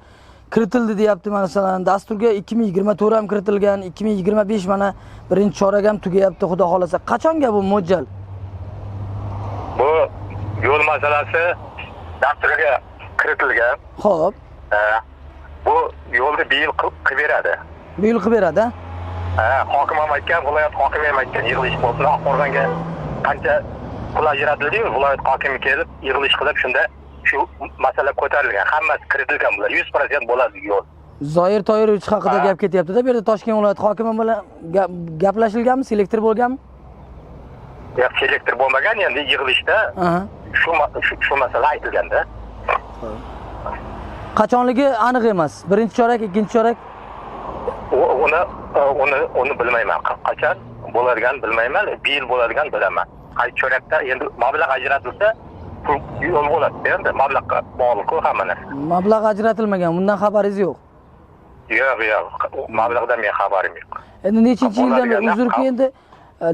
kiritildi deyapti. Masalan, dasturga 2024 ham kiritilgan, 2025 mana birinchi chorak ham tugayapti, xudo xolasa. Qachonga bu mo'ljal? Bu yo'l masalasi dasturga kiritilgan. Xo'p. Bu yo'lni bir yil qilib beradi. Bir yil qilib beradi? Hokim ham aytgan, viloyat hokimi ham aytgan, yig'ilish bo'lsin, Oqqo'rg'onga qancha pul ajratildi-yu, viloyat hokimi kelib yig'ilish qilib shunda shu masala ko'tarilgan. Hammasi kiritilgan bular, 100% bo'ladi yo'l. Zoir Toyirovich haqida gap ketyapti-da. Bu yerda Toshkent viloyat hokimi bilan gaplashilganmi, selektor bo'lganmi? Yo'q, selektor bo'lmagan, endi yig'ilishda shu masala aytilganda. Qachonligi aniq emas. Birinchi chorak, ikkinchi chorak. Uni bilmayman. Qachon bo'ladigan bilmayman. Bir yil bo'ladigan bilaman. Qaysi chorakda endi mablag' ajratilsa, pul yo'l bo'ladi. Endi mablag'ga bog'liq-ku hamma narsa. Mablag' ajratilmagan, bundan xabaringiz yo'q. Yo'q. Mablag'dan men xabarim yo'q. Endi nechinchi yildan beri uzrki endi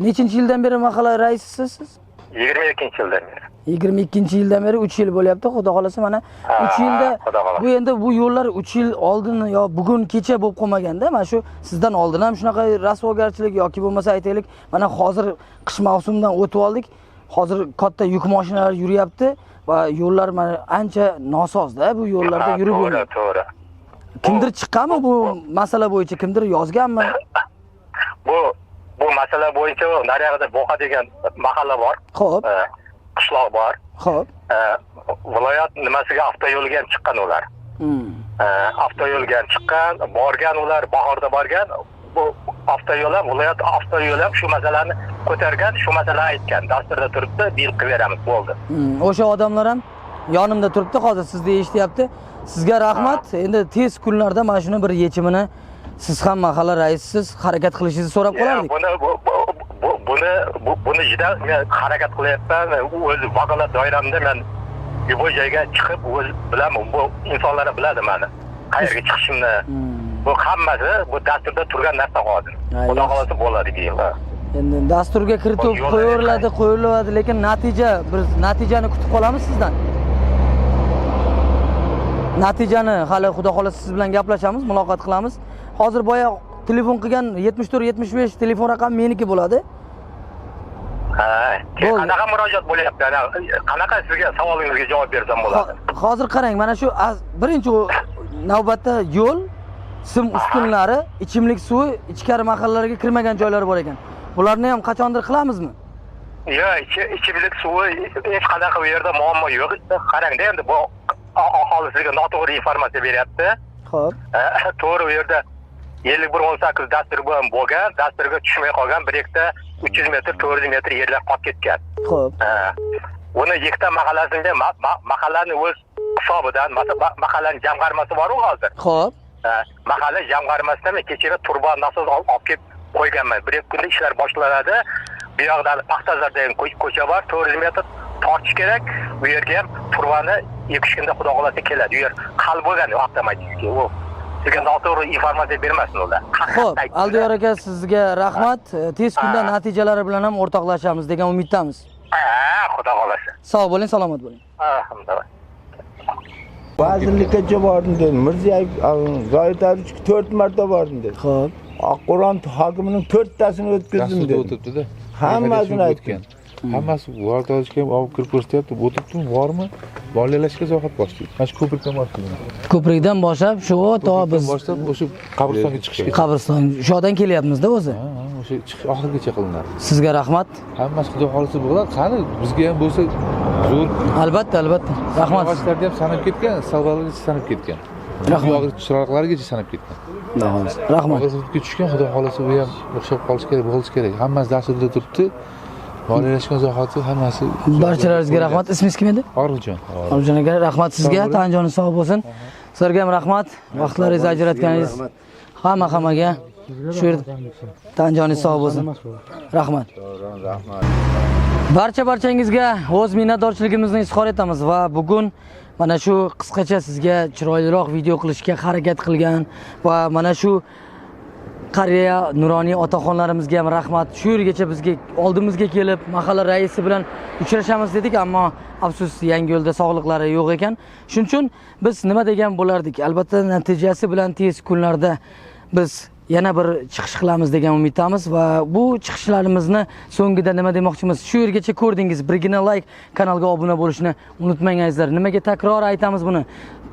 nechinchi yildan beri mahalla raisisiz siz? 22-yildan beri. 22-yildan beri 3 yil bo'lyapti, xudo xolasa mana 3 yilda bu endi bu yo'llar 3 yil oldin yo bugun kecha bo'lib qolmaganda, mana shu sizdan oldin ham shunaqa rasvogarchilik yoki bo'lmasa aytaylik, mana hozir qish mavsumidan o'tib oldik. Hozir katta yuk mashinalar yuryapti va yo'llar mana ancha nosozda, bu yo'llarda yurib bo'lmaydi. To'g'ri. Kimdir chiqqanmi bu masala bo'yicha, kimdir yozganmi? Bu masala bo'yicha nariyada Boqa degan mahalla bor. Xo'p. Qishloq bor. Xo'p. Viloyat nimasiga avtoyo'lga ham chiqqan ular. Avtoyo'lga ham chiqqan, borgan ular, bahorda borgan. Bu avtoyo'l ham, viloyat avtoyo'l ham shu masalani ko'targan, shu masalani aytgan. Dasturda turibdi, bir yil qilib beramiz, bo'ldi. O'sha odamlar ham yonimda turibdi, hozir sizni eshityapti. Sizga rahmat. Endi tez kunlarda mana shuni bir yechimini siz ham mahalla raisisiz, harakat qilishingizni so'rab qolardik. Buni juda men harakat qilyapman. O'z vakolat doiramda men bu joyga chiqib o'z bilaman. Bu insonlar biladi meni. Qayerga chiqishimni. Bu hammasi bu dasturda turgan narsa hozir. Xudo xolasa bo'ladi deyil. Endi dasturga kiritib qo'yiladi, lekin biz natijani kutib qolamiz sizdan. Natijani hali xudo xolasa siz bilan gaplashamiz, muloqot qilamiz. Hozir boya telefon qilgan 74-75 telefon raqami meniki bo'ladi. Qanaqa murojaat bo'lyapti? Qanaqa sizga savolingizga javob bersam bo'ladi? Hozir qarang, mana shu birinchi navbatda yo'l, sim ustunlari, ichimlik suvi ichkari mahallalarga kirmagan joylari bor ekan. Bularni ham qachondir qilamizmi? Yo'q, ichimlik suvi hech qanaqa bu yerda muammo yo'q. Qarangda endi bu aholi sizga noto'g'ri informatsiya beryapti. Xo'p. To'g'ri, bu yerda 5118 dastur bilan bo'lgan, dasturga tushmay qolgan, bir ikkita 300 metr, 400 metr yerlar qolib ketgan. Xo'p. Uni ikkita mahallasida mahallaning o'z hisobidan, mahallaning jamg'armasi bor-ku hozir. Xo'p. Mahalla jamg'armasidan kechira turba nasos olib kelib qo'yganman. Bir ikki kunda ishlar boshlanadi. Bu yoqda Paxtazardan ko'cha bor, 400 metr tortish kerak. Bu yerga ham turbani 2-3 kunda xudo xolasa keladi. Bu yer hal bo'lgan avtomatik. U sizga noto'g'ri informatsiya bermasin ular. Xo'p, Aldiyar aka, sizga rahmat. Tez kunda natijalari bilan ham o'rtoqlashamiz degan umiddamiz. Xudo xolasa. Sog' bo'ling, salomat bo'ling. Alhamdulillah. Vazirlikka bordim dedi. Mirziyoyev Zoyit Aliyev 4 marta bordim dedi. Xo'p. Oqqo'ron hokimining 4tasini o'tkazdim dedi. O'tibdi-da. Hammasini aytgan. Hammasi vardozga ham olib kirib ko'rsatyapti. O'tibdimi, bormi? Bolalashga zohat boshlaydi. Mana shu ko'prikdan boshlaydi. Ko'prikdan boshlab shu to biz boshlab o'sha qabristonga chiqishga. Qabriston shu yoqdan kelyapmiz-da o'zi. O'sha oxirigacha qilinadi. Sizga rahmat. Hammasi xudo xolisa bo'ladi. Qani bizga ham bo'lsa zo'r. Albatta, albatta. Rahmat. Ağaçlarda ham sanab ketgan, salvalargacha sanab ketgan. Rahmat. Chiroqlargacha sanab ketgan. Rahmat. Hozirga tushgan xudo xolisa bu ham o'xshab qolish kerak, bo'lishi kerak. Hammasi dasturda turibdi. Moliyalashgan zohati hammasi. Barchalaringizga rahmat. Ismingiz kim edi? Orifjon. Orifjon aka, rahmat sizga. Tanjoningiz sog' bo'lsin. Sizlarga ham rahmat. Vaqtlaringizni ajratganingiz hammaga shu tanjoningiz sog' bo'lsin. Rahmat. Barchangizga o'z minnatdorchiligimizni izhor etamiz va bugun mana shu qisqacha sizga chiroyliroq video qilishga harakat qilgan va mana shu qariya nuroniy otaxonlarimizga ham rahmat. Shu yergacha bizga oldimizga kelib mahalla raisi bilan uchrashamiz dedik, ammo afsus Yangiyo'lda sog'liqlari yo'q ekan. Shuning uchun biz nima degan bo'lardik? Albatta natijasi bilan tez kunlarda biz yana bir chiqish qilamiz degan umiddamiz va bu chiqishlarimizni so'ngida nima demoqchimiz? Shu yergacha ko'rdingiz, birgina like, kanalga obuna bo'lishni unutmangizlar. Nimaga takror aytamiz buni?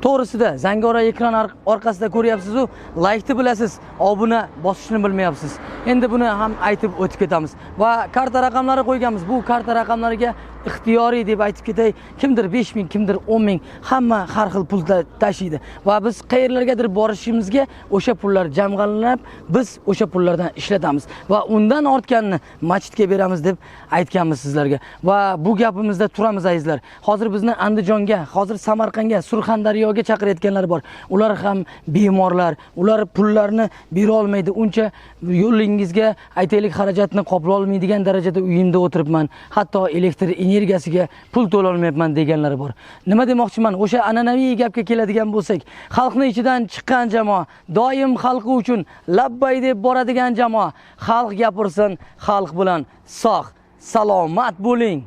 To'g'risida Zangora ekran orqasida ko'ryapsiz-ku, like'ni bilasiz, obuna bosishni bilmayapsiz. Endi buni ham aytib o'tib ketamiz va karta raqamlari qo'yganmiz. Bu karta raqamlariga ixtiyoriy deb aytib ketay, kimdir 5000, kimdir 10000, hamma har xil pul tashiydi va biz qayerlargadir borishimizga o'sha pullar jamg'arlanib, biz o'sha pullardan ishlatamiz va undan ortganini masjidga beramiz deb aytganmiz sizlarga va bu gapimizda turamiz azizlar. Hozir bizni Andijonga, hozir Samarqandga, Surxondaryoga chaqirayotganlar bor. Ular ham bemorlar, ular pullarni bera olmaydi. Uncha yo'lingizga aytaylik xarajatni qoplay olmaydigan darajada uyimda o'tiribman. Hatto elektr energiyasiga pul to'la olmayapman deganlar bor. Nima demoqchiman? O'sha an'anaviy gapga keladigan bo'lsak, xalqning ichidan chiqqan jamoa, doim xalqi uchun labbay deb boradigan jamoa, xalq gapirsin, xalq bilan sog', salomat bo'ling.